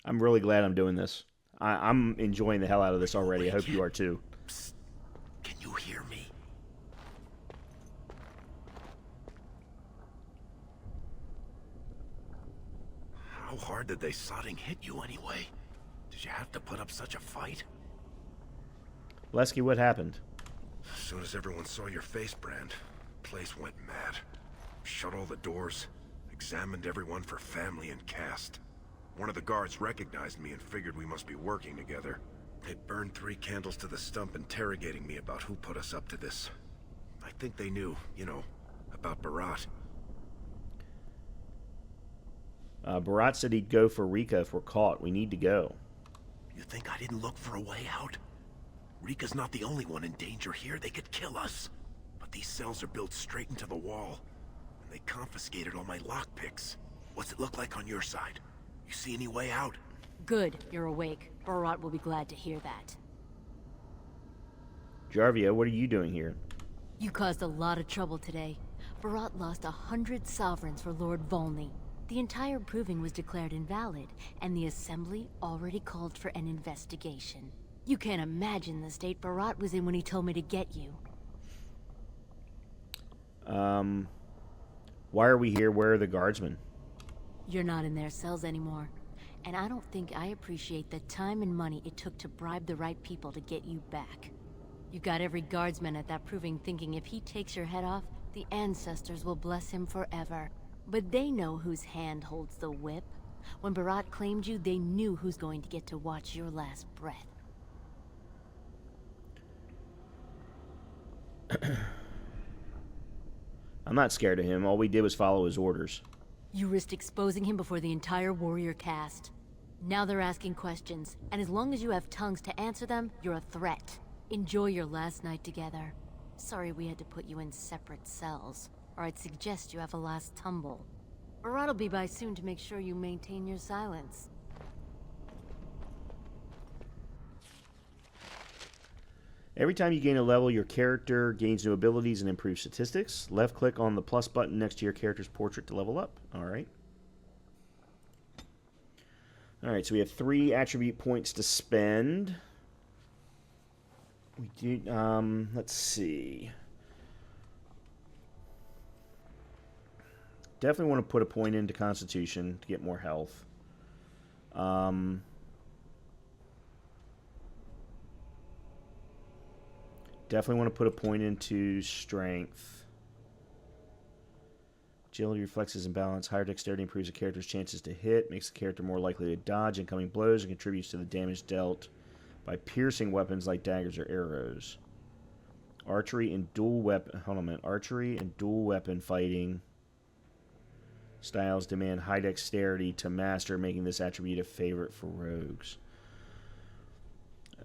I'm really glad I'm doing this. I'm enjoying the hell out of this already. I hope you are too. Psst. Can you hear me? How hard did they sodding hit you anyway? Did you have to put up such a fight? Lesky, what happened? As soon as everyone saw your face, Brand, place went mad. Shut all the doors, examined everyone for family and caste. One of the guards recognized me and figured we must be working together. They burned 3 candles to the stump interrogating me about who put us up to this. I think they knew, you know, about Barat. Barat said he'd go for Rika if we're caught. We need to go. You think I didn't look for a way out? Rika's not the only one in danger here. They could kill us. But these cells are built straight into the wall. And they confiscated all my lockpicks. What's it look like on your side? You see any way out? Good, you're awake. Barat will be glad to hear that. Jarvia, what are you doing here? You caused a lot of trouble today. Barat lost 100 sovereigns for Lord Volney. The entire proving was declared invalid, and the Assembly already called for an investigation. You can't imagine the state Barat was in when he told me to get you. Why are we here? Where are the guardsmen? You're not in their cells anymore. And I don't think I appreciate the time and money it took to bribe the right people to get you back. You got every guardsman at that proving thinking if he takes your head off, the ancestors will bless him forever. But they know whose hand holds the whip. When Barat claimed you, they knew who's going to get to watch your last breath. I'm not scared of him. All we did was follow his orders. You risked exposing him before the entire warrior caste. Now they're asking questions, and as long as you have tongues to answer them, you're a threat. Enjoy your last night together. Sorry we had to put you in separate cells, or I'd suggest you have a last tumble. Barat will be by soon to make sure you maintain your silence. Every time you gain a level, your character gains new abilities and improves statistics. Left click on the plus button next to your character's portrait to level up. Alright. Alright, so we have 3 attribute points to spend. We do, let's see. Definitely want to put a point into Constitution to get more health. Definitely want to put a point into Strength. Agility, reflexes, and balance. Higher dexterity improves a character's chances to hit, makes the character more likely to dodge incoming blows, and contributes to the damage dealt by piercing weapons like daggers or arrows. Archery and dual weapon. Hold on a minute. Archery and dual weapon fighting styles demand high dexterity to master, making this attribute a favorite for rogues.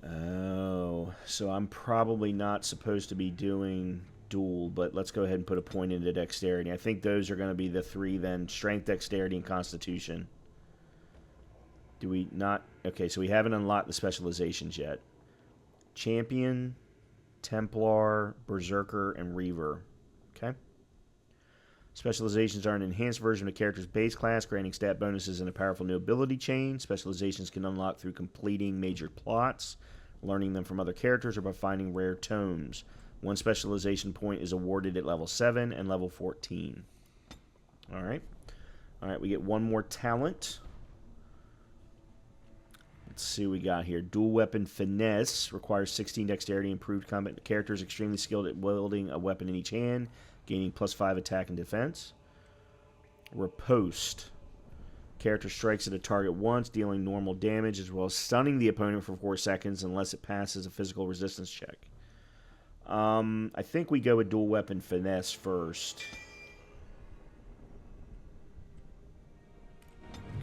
Oh, so I'm probably not supposed to be doing dual, but let's go ahead and put a point into dexterity. I think those are going to be the 3 then. Strength, dexterity, and constitution. Do we not? Okay, so we haven't unlocked the specializations yet. Champion, Templar, Berserker, and Reaver. Okay. Specializations are an enhanced version of a character's base class, granting stat bonuses and a powerful new ability chain. Specializations can unlock through completing major plots, learning them from other characters, or by finding rare tomes. 1 specialization point is awarded at level 7 and level 14. Alright. Alright, we get 1 more talent. Let's see what we got here. Dual weapon finesse requires 16 dexterity, improved combat. The character is extremely skilled at wielding a weapon in each hand, gaining +5 attack and defense. Riposte. Character strikes at a target once, dealing normal damage, as well as stunning the opponent for 4 seconds unless it passes a physical resistance check. I think we go with dual weapon finesse first.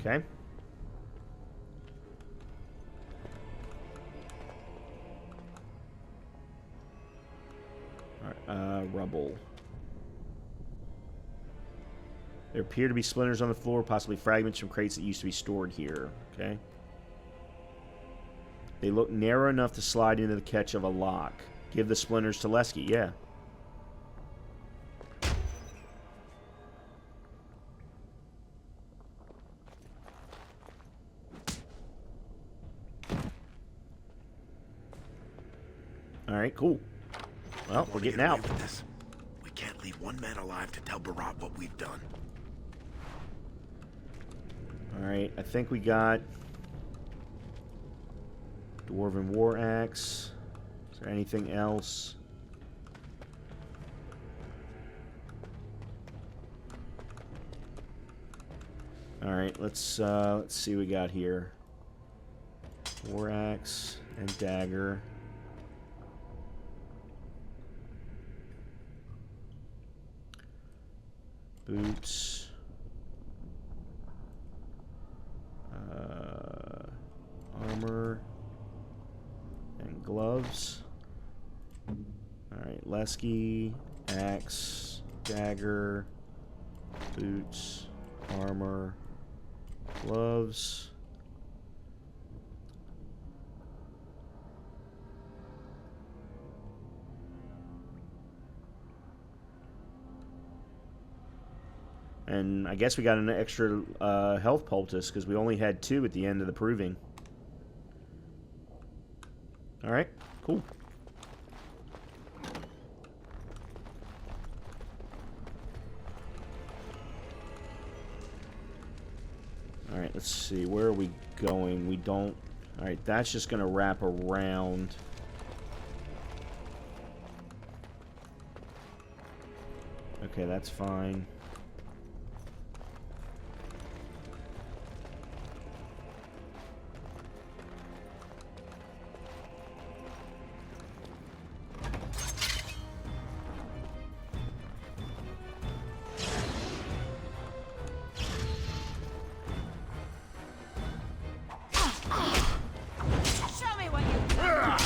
Okay. Alright, rubble. There appear to be splinters on the floor, possibly fragments from crates that used to be stored here. Okay. They look narrow enough to slide into the catch of a lock. Give the splinters to Lesky, yeah. Alright, cool. Well, we're getting out. We can't leave 1 man alive to tell Barat what we've done. Alright, I think we got Dwarven War Axe. Is there anything else? Alright, let's see what we got here. War Axe and Dagger. Boots. Armor. And gloves. Alright, Lesky, Axe, Dagger, Boots, Armor, gloves. And I guess we got an extra health poultice because we only had 2 at the end of the proving. Alright, cool. Alright, let's see. Where are we going? We don't... Alright, that's just going to wrap around. Okay, that's fine. Show me what you got.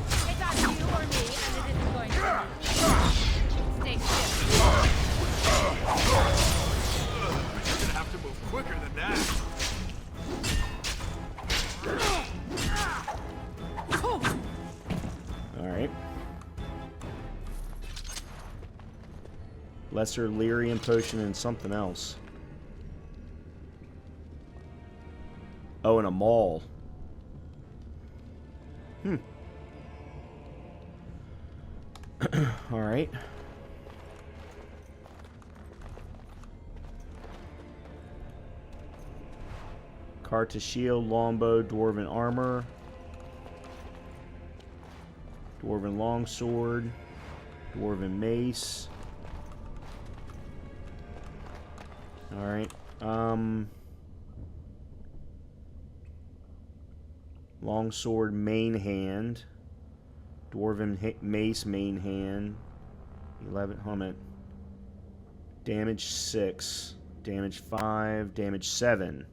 It's either you or me, and it isn't going to be. Stay still. You're gonna have to move quicker than that. Alright. Lesser Lyrium potion and something else. Oh, and a maul. Alright. Carta shield, longbow, dwarven armor. Dwarven longsword. Dwarven mace. Alright. Longsword main hand. Dwarven mace main hand. 11 helmet. Damage 6. Damage 5. Damage 7.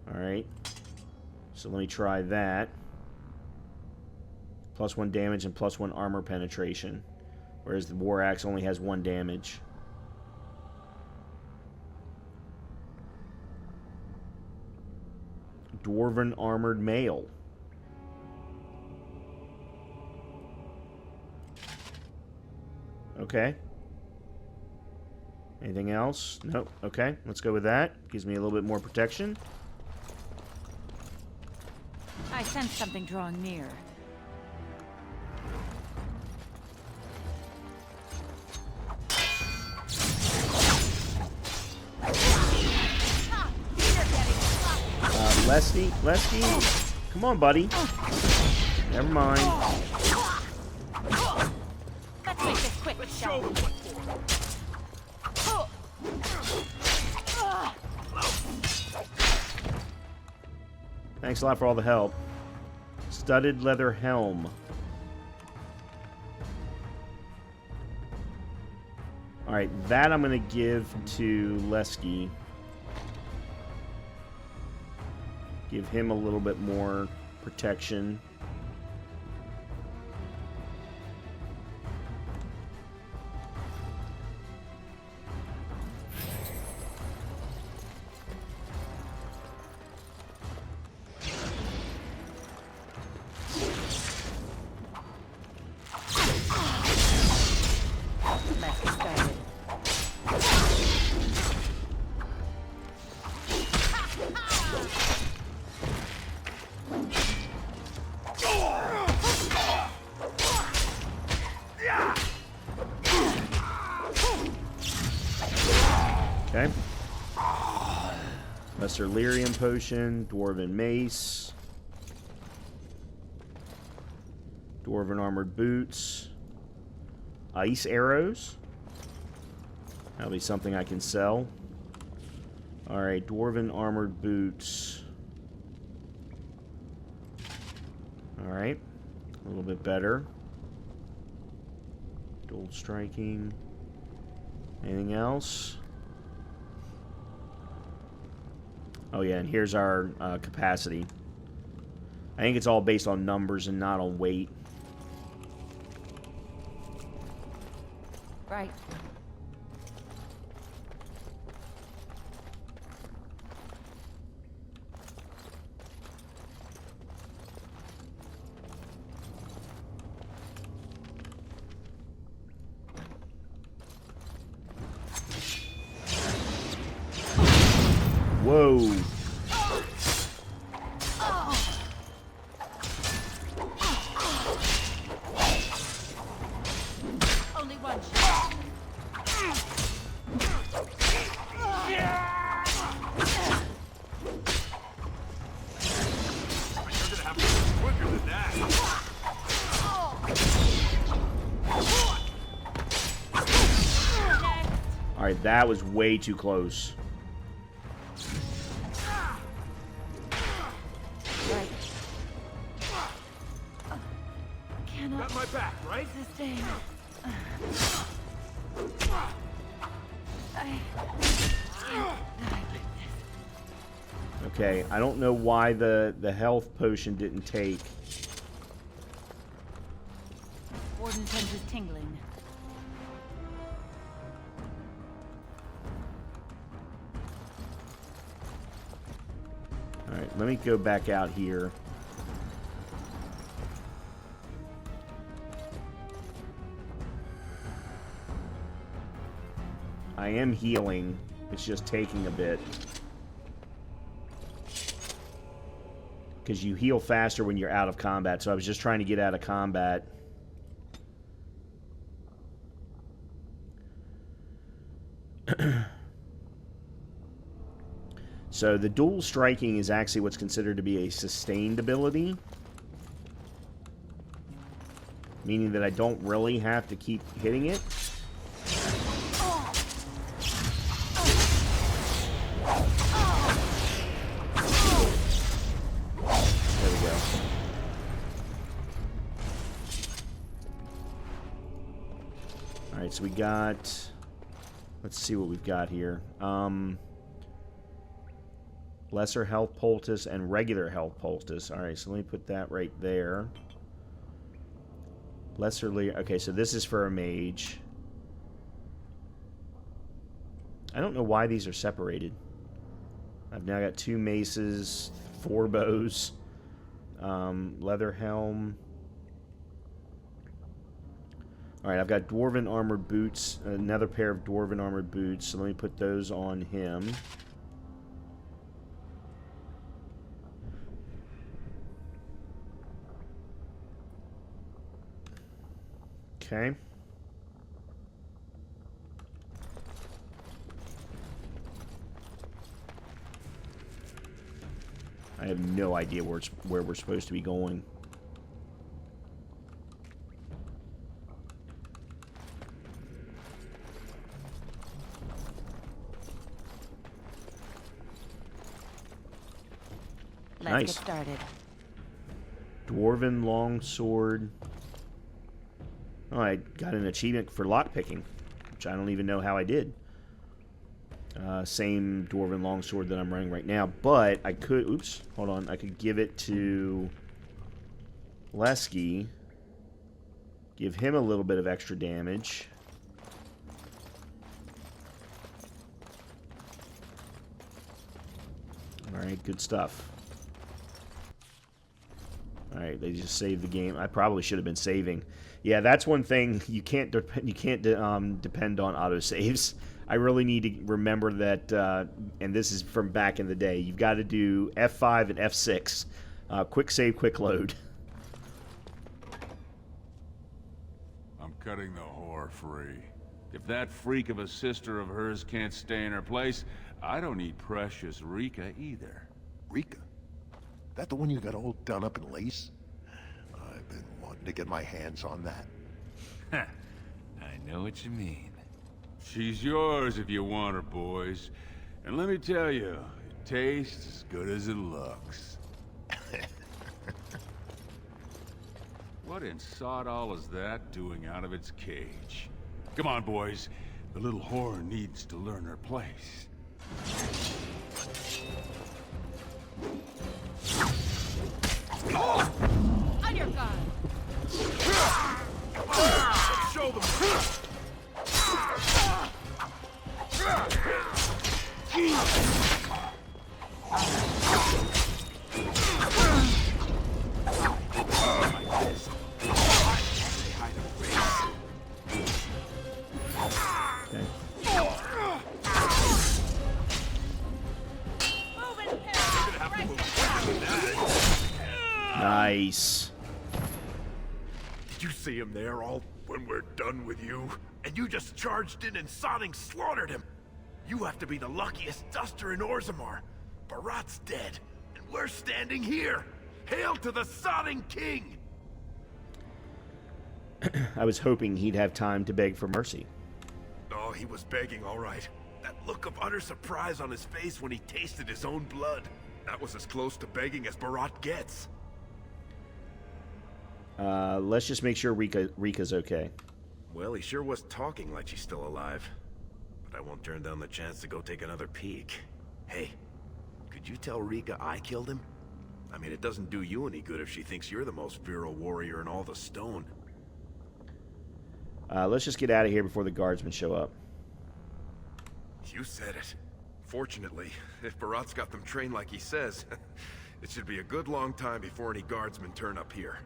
Alright. So let me try that. +1 damage and +1 armor penetration. Whereas the War Axe only has 1 damage. Dwarven armored mail. Okay. Anything else? Nope. Okay, let's go with that. Gives me a little bit more protection. I sense something drawing near. Lesky, come on, buddy. Never mind. Let's make this quick, shall we? Thanks a lot for all the help. Studded leather helm. Alright, that I'm going to give to Lesky. Give him a little bit more protection. Let's get started. Lesser Lyrium Potion, Dwarven Mace, Dwarven Armored Boots, Ice Arrows. That'll be something I can sell. Alright, Dwarven Armored Boots. Alright, a little bit better. Dual Striking. Anything else? Oh yeah, and here's our capacity. I think it's all based on numbers and not on weight. Right. Whoa. Only one shot. You're gonna have to be quicker than that. Alright, that was way too close. Got my back, right? Sustain. Okay, I don't know why the health potion didn't take. Warden senses tingling. Alright, let me go back out here. I am healing. It's just taking a bit. Because you heal faster when you're out of combat. So I was just trying to get out of combat. So the dual striking is actually what's considered to be a sustained ability. Meaning that I don't really have to keep hitting it. There we go. Alright, so we got... Let's see what we've got here. Lesser health poultice and regular health poultice. Alright, so let me put that right there. Lesserly... Okay, so this is for a mage. I don't know why these are separated. I've now got 2 maces, 4 bows, leather helm. Alright, I've got dwarven armored boots, another pair of dwarven armored boots, so let me put those on him. Okay. I have no idea where we're supposed to be going. Let's Nice. get started. Dwarven longsword. Oh, I got an achievement for lockpicking, which I don't even know how I did. Same dwarven longsword that I'm running right now, but I could... Oops, hold on. I could give it to Lesky. Give him a little bit of extra damage. Alright, good stuff. Alright, they just saved the game. I probably should have been saving. Yeah, that's one thing. You can't depend on autosaves. I really need to remember that, and this is from back in the day, you've got to do F5 and F6. Quick save, quick load. I'm cutting the whore free. If that freak of a sister of hers can't stay in her place, I don't need precious Rika either. Rika? That the one you got all done up in lace? I've been wanting to get my hands on that. I know what you mean. She's yours if you want her, boys. And let me tell you, it tastes as good as it looks. What in sod all is that doing out of its cage? Come on, boys. The little whore needs to learn her place. On your guard. Let's show them. Nice. Did you see him there all when we're done with you? And you just charged in and sodding slaughtered him. You have to be the luckiest duster in Orzammar. Barat's dead, and we're standing here. Hail to the sodding king! I was hoping he'd have time to beg for mercy. Oh, he was begging, all right. That look of utter surprise on his face when he tasted his own blood. That was as close to begging as Barat gets. Let's just make sure Rika's okay. Well, he sure was talking like she's still alive. But I won't turn down the chance to go take another peek. Hey, could you tell Rika I killed him? I mean, it doesn't do you any good if she thinks you're the most virile warrior in all the stone. Let's just get out of here before the guardsmen show up. You said it. Fortunately, if Barat's got them trained like he says, it should be a good long time before any guardsmen turn up here.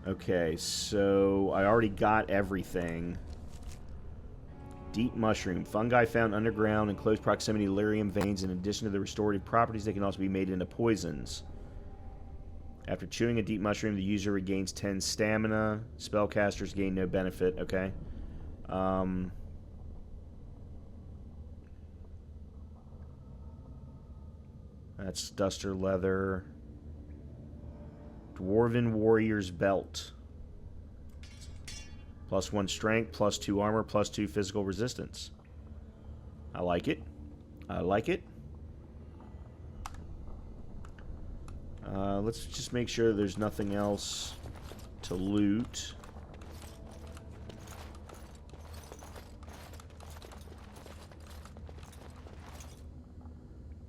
Okay, so I already got everything. Deep mushroom. Fungi found underground in close proximity to lyrium veins. In addition to the restorative properties, they can also be made into poisons. After chewing a deep mushroom, the user regains 10 stamina. Spellcasters gain no benefit. Okay. That's Duster Leather. Dwarven Warrior's Belt. +1 strength, +2 armor, +2 physical resistance. I like it. I like it. Let's just make sure there's nothing else to loot.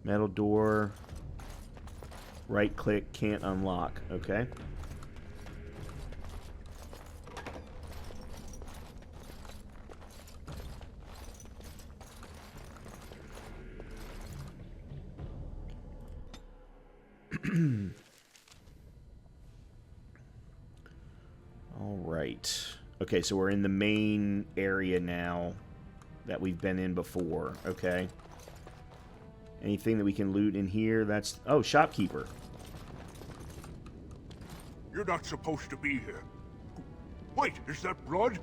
Metal door. Right click, can't unlock. Okay. All right. Okay, so we're in the main area now that we've been in before. Okay. Anything that we can loot in here? That's... Oh, shopkeeper. You're not supposed to be here. Wait, is that blood?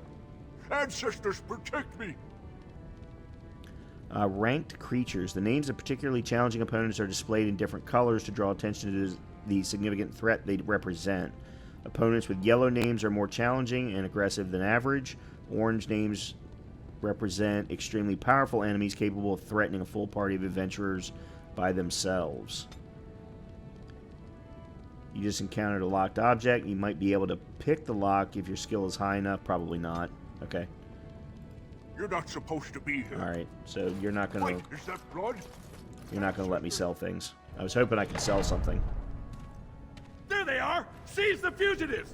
Ancestors, protect me! Ranked creatures. The names of particularly challenging opponents are displayed in different colors to draw attention to the significant threat they represent. Opponents with yellow names are more challenging and aggressive than average. Orange names represent extremely powerful enemies capable of threatening a full party of adventurers by themselves. You just encountered a locked object. You might be able to pick the lock if your skill is high enough. Probably not. Okay. You're not supposed to be here. Alright, so you're not gonna... Wait, is that blood? You're not gonna let me sell things. I was hoping I could sell something. There they are! Seize the fugitives!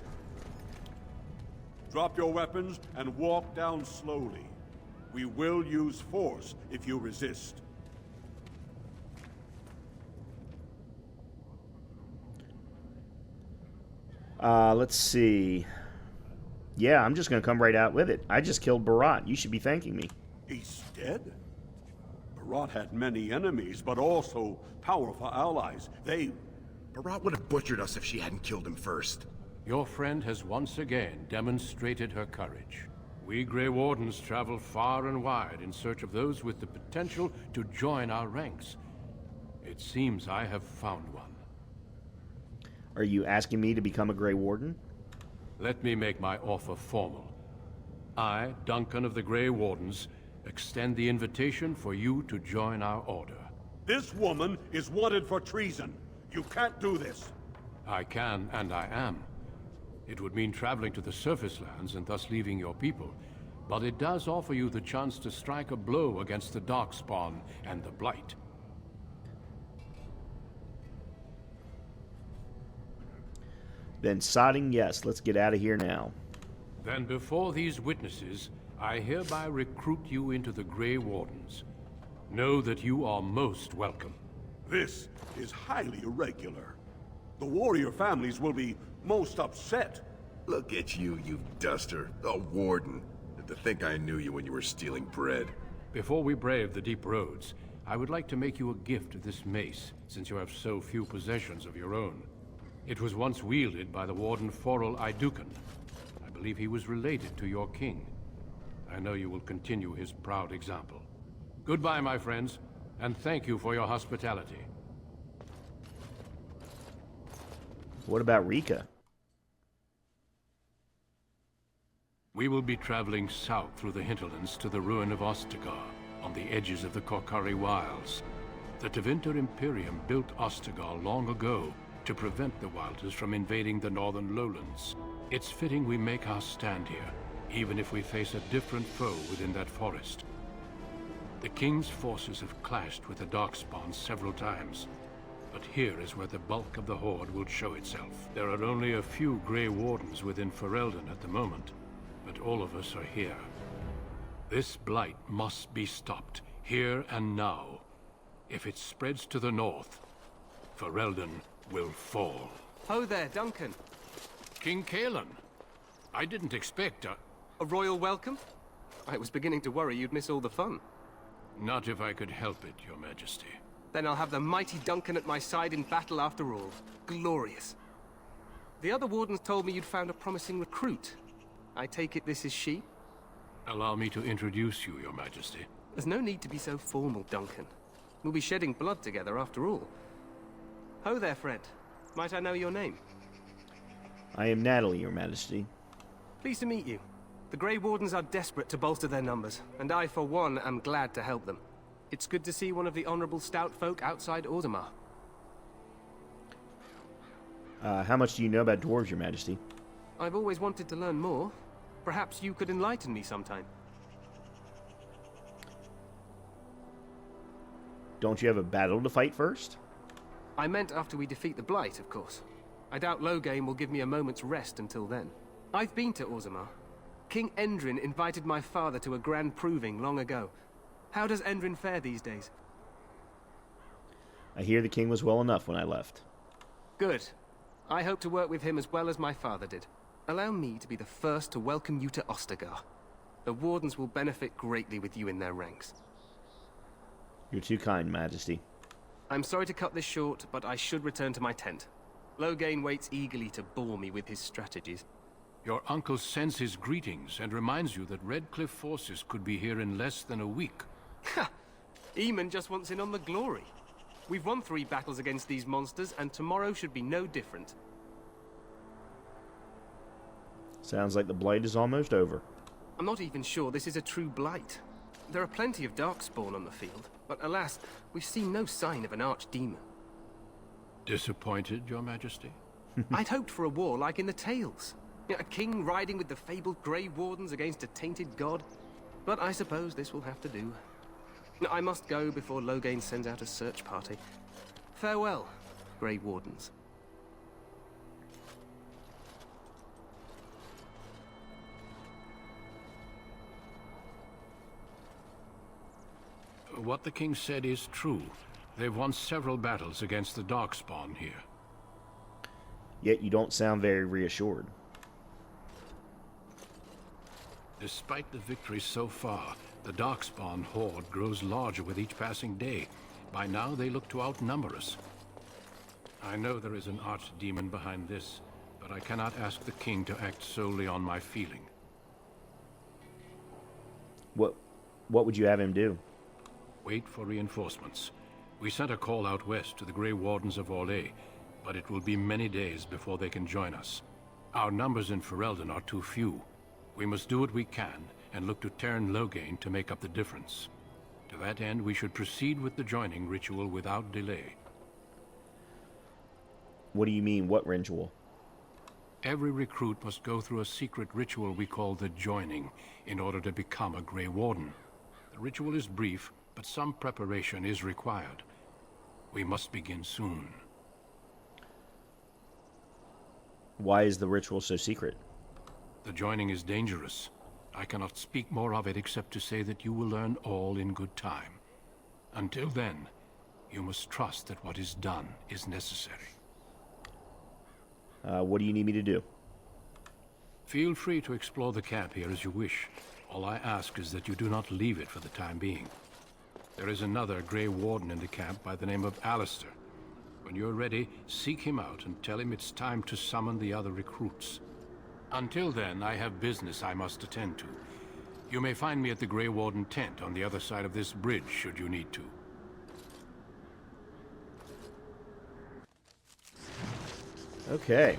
Drop your weapons and walk down slowly. We will use force if you resist. Let's see. Yeah, I'm just gonna come right out with it. I just killed Barat. You should be thanking me. He's dead? Barat had many enemies, but also powerful allies. Barat would have butchered us if she hadn't killed him first. Your friend has once again demonstrated her courage. We Grey Wardens travel far and wide in search of those with the potential to join our ranks. It seems I have found one. Are you asking me to become a Grey Warden? Let me make my offer formal. I, Duncan of the Grey Wardens, extend the invitation for you to join our order. This woman is wanted for treason. You can't do this. I can, and I am. It would mean traveling to the surface lands and thus leaving your people, but it does offer you the chance to strike a blow against the Darkspawn and the Blight. Then sodding yes, let's get out of here now. Then before these witnesses, I hereby recruit you into the Grey Wardens. Know that you are most welcome. This is highly irregular. The warrior families will be most upset. Look at you, you duster. A warden. And to think I knew you when you were stealing bread. Before we brave the deep roads, I would like to make you a gift of this mace, since you have so few possessions of your own. It was once wielded by the Warden Forel Idukan. I believe he was related to your king. I know you will continue his proud example. Goodbye, my friends, and thank you for your hospitality. What about Rika? We will be traveling south through the hinterlands to the ruin of Ostagar, on the edges of the Korkari Wilds. The Tevinter Imperium built Ostagar long ago to prevent the Wilders from invading the northern lowlands. It's fitting we make our stand here, even if we face a different foe within that forest. The King's forces have clashed with the Darkspawn several times, but here is where the bulk of the Horde will show itself. There are only a few Grey Wardens within Ferelden at the moment, but all of us are here. This blight must be stopped, here and now. If it spreads to the north, Ferelden will fall. Ho there, Duncan. King Kalen. I didn't expect a royal welcome? I was beginning to worry you'd miss all the fun. Not if I could help it, Your Majesty. Then I'll have the mighty Duncan at my side in battle after all. Glorious. The other wardens told me you'd found a promising recruit. I take it this is she? Allow me to introduce you, Your Majesty. There's no need to be so formal, Duncan. We'll be shedding blood together after all. Ho there, friend. Might I know your name? I am Natalie, Your Majesty. Pleased to meet you. The Grey Wardens are desperate to bolster their numbers, and I, for one, am glad to help them. It's good to see one of the honorable stout folk outside Orzammar. How much do you know about dwarves, Your Majesty? I've always wanted to learn more. Perhaps you could enlighten me sometime. Don't you have a battle to fight first? I meant after we defeat the Blight, of course. I doubt Loghain will give me a moment's rest until then. I've been to Orzammar. King Endrin invited my father to a grand proving long ago. How does Endrin fare these days? I hear the king was well enough when I left. Good. I hope to work with him as well as my father did. Allow me to be the first to welcome you to Ostagar. The Wardens will benefit greatly with you in their ranks. You're too kind, Majesty. I'm sorry to cut this short, but I should return to my tent. Loghain waits eagerly to bore me with his strategies. Your uncle sends his greetings and reminds you that Redcliffe forces could be here in less than a week. Ha! Eamon just wants in on the glory. We've won 3 battles against these monsters, and tomorrow should be no different. Sounds like the blight is almost over. I'm not even sure this is a true blight. There are plenty of Darkspawn on the field, but alas, we've seen no sign of an archdemon. Disappointed, Your Majesty? I'd hoped for a war like in the tales. A king riding with the fabled Grey Wardens against a tainted god. But I suppose this will have to do. I must go before Loghain sends out a search party. Farewell, Grey Wardens. What the king said is true. They've won several battles against the Darkspawn here. Yet you don't sound very reassured. Despite the victories so far, the Darkspawn horde grows larger with each passing day. By now, they look to outnumber us. I know there is an archdemon behind this, but I cannot ask the king to act solely on my feeling. What would you have him do? Wait for reinforcements. We sent a call out west to the Grey Wardens of Orlais, but it will be many days before they can join us. Our numbers in Ferelden are too few. We must do what we can and look to Terran Loghain to make up the difference. To that end, we should proceed with the joining ritual without delay. What do you mean, what ritual? Every recruit must go through a secret ritual we call the joining in order to become a Grey Warden. The ritual is brief, but some preparation is required. We must begin soon. Why is the ritual so secret? The joining is dangerous. I cannot speak more of it except to say that you will learn all in good time. Until then, you must trust that what is done is necessary. What do you need me to do? Feel free to explore the camp here as you wish. All I ask is that you do not leave it for the time being. There is another Grey Warden in the camp by the name of Alistair. When you're ready, seek him out and tell him it's time to summon the other recruits. Until then, I have business I must attend to. You may find me at the Grey Warden tent on the other side of this bridge, should you need to. Okay.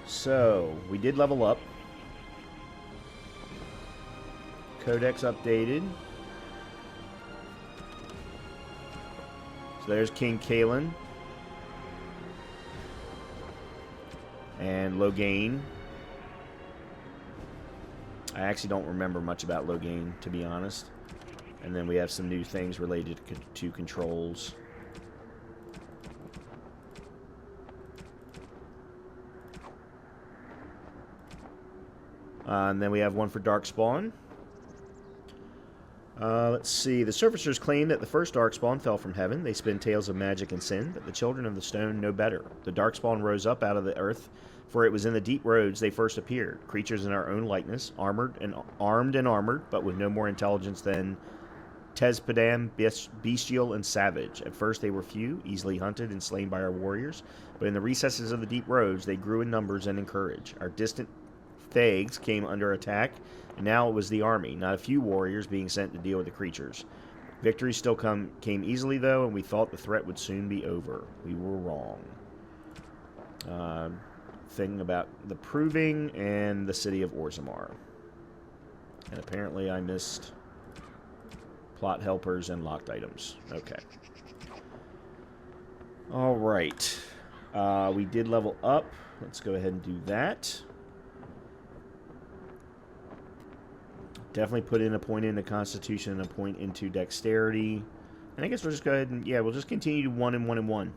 So, we did level up. Codex updated. So there's King Kalen. And Loghain. I actually don't remember much about Loghain, to be honest. And then we have some new things related to controls. And then we have one for Darkspawn. Let's see. The Surfacers claim that the first Darkspawn fell from heaven. They spin tales of magic and sin, but the Children of the Stone know better. The Darkspawn rose up out of the earth, for it was in the deep roads they first appeared. Creatures in our own likeness, armed and armored, but with no more intelligence than Tezpadam, bestial and savage. At first they were few, easily hunted and slain by our warriors, but in the recesses of the deep roads they grew in numbers and in courage. Our distant Thags came under attack, and now it was the army, not a few warriors being sent to deal with the creatures. Victory still came easily, though, and we thought the threat would soon be over. We were wrong. Thing about the Proving and the city of Orzammar. And apparently I missed plot helpers and locked items. Okay. Alright. We did level up. Let's go ahead and do that. Definitely put in a point into Constitution and a point into Dexterity. And I guess we'll just go ahead and, yeah, we'll just continue to 1 and 1 and 1.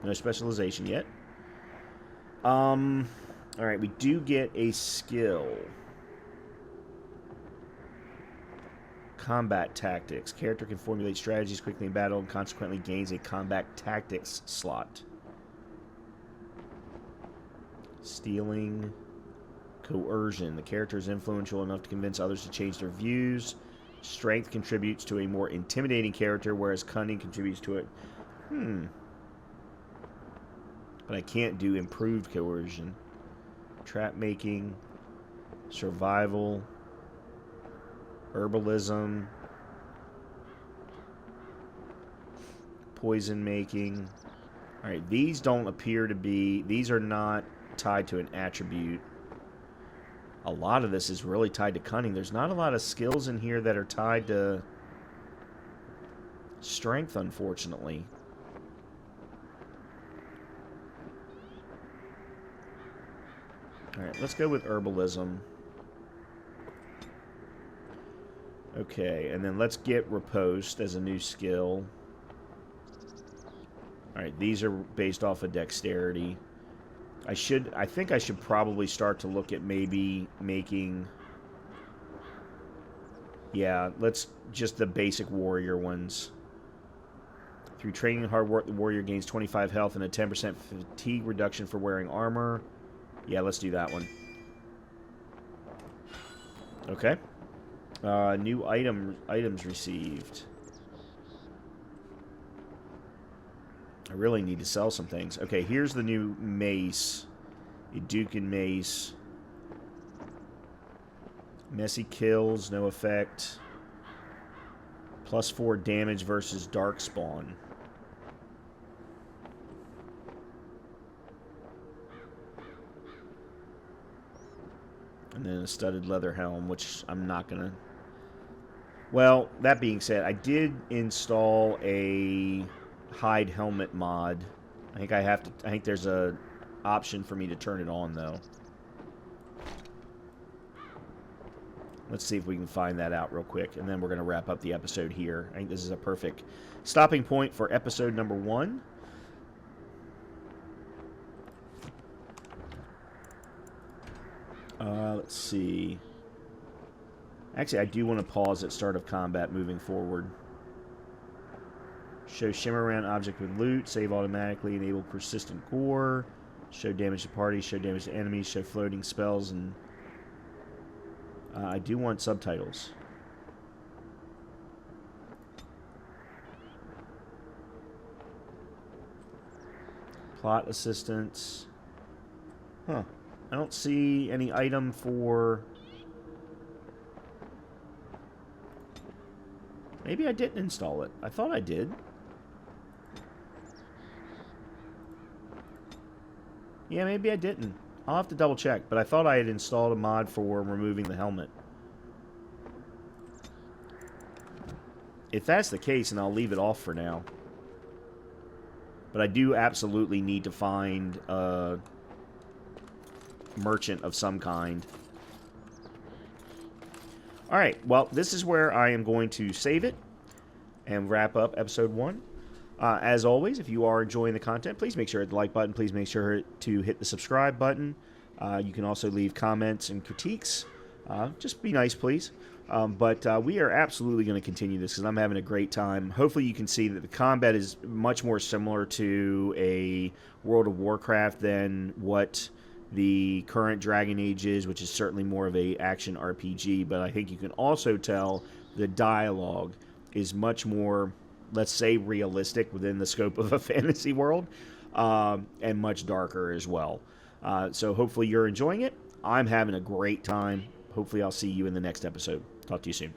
No specialization yet. Alright, we do get a skill. Combat Tactics. Character can formulate strategies quickly in battle and consequently gains a Combat Tactics slot. Stealing. Coercion. The character is influential enough to convince others to change their views. Strength contributes to a more intimidating character, whereas cunning contributes to it. But I can't do improved coercion. Trap making. Survival. Herbalism. Poison making. Alright, these don't appear to be... These are not tied to an attribute. A lot of this is really tied to cunning. There's not a lot of skills in here that are tied to strength, unfortunately. Alright, let's go with herbalism. Okay, and then let's get Riposte as a new skill. Alright, these are based off of dexterity. I think I should probably start to look at maybe making... Yeah, let's just the basic warrior ones. Through training hard work, the warrior gains 25 health and a 10% fatigue reduction for wearing armor. Yeah, let's do that one. Okay. New items received. I really need to sell some things. Okay, here's the new mace. a Duke and Mace. Messy kills, no effect. +4 damage versus Darkspawn. And then a studded leather helm, which I'm not gonna... Well, that being said, I did install a hide helmet mod. I think I have to... I think there's a option for me to turn it on, though. Let's see if we can find that out real quick, and then we're going to wrap up the episode here. I think this is a perfect stopping point for episode number 1. Let's see. Actually, I do want to pause at start of combat moving forward. Show shimmer around object with loot. Save automatically. Enable persistent core. Show damage to parties. Show damage to enemies. Show floating spells. And I do want subtitles. Plot assistance. Huh. I don't see any item for... Maybe I didn't install it. I thought I did. Yeah, maybe I didn't. I'll have to double check, but I thought I had installed a mod for removing the helmet. If that's the case, then I'll leave it off for now. But I do absolutely need to find a merchant of some kind. Alright, well, this is where I am going to save it and wrap up episode 1. As always, if you are enjoying the content, please make sure to hit the like button. Please make sure to hit the subscribe button. You can also leave comments and critiques. Just be nice, please. But we are absolutely going to continue this because I'm having a great time. Hopefully you can see that the combat is much more similar to a World of Warcraft than what the current Dragon Age is, which is certainly more of a action RPG. But I think you can also tell the dialogue is much more, let's say, realistic within the scope of a fantasy world, and much darker as well. So hopefully you're enjoying it. I'm having a great time. Hopefully I'll see you in the next episode. Talk to you soon.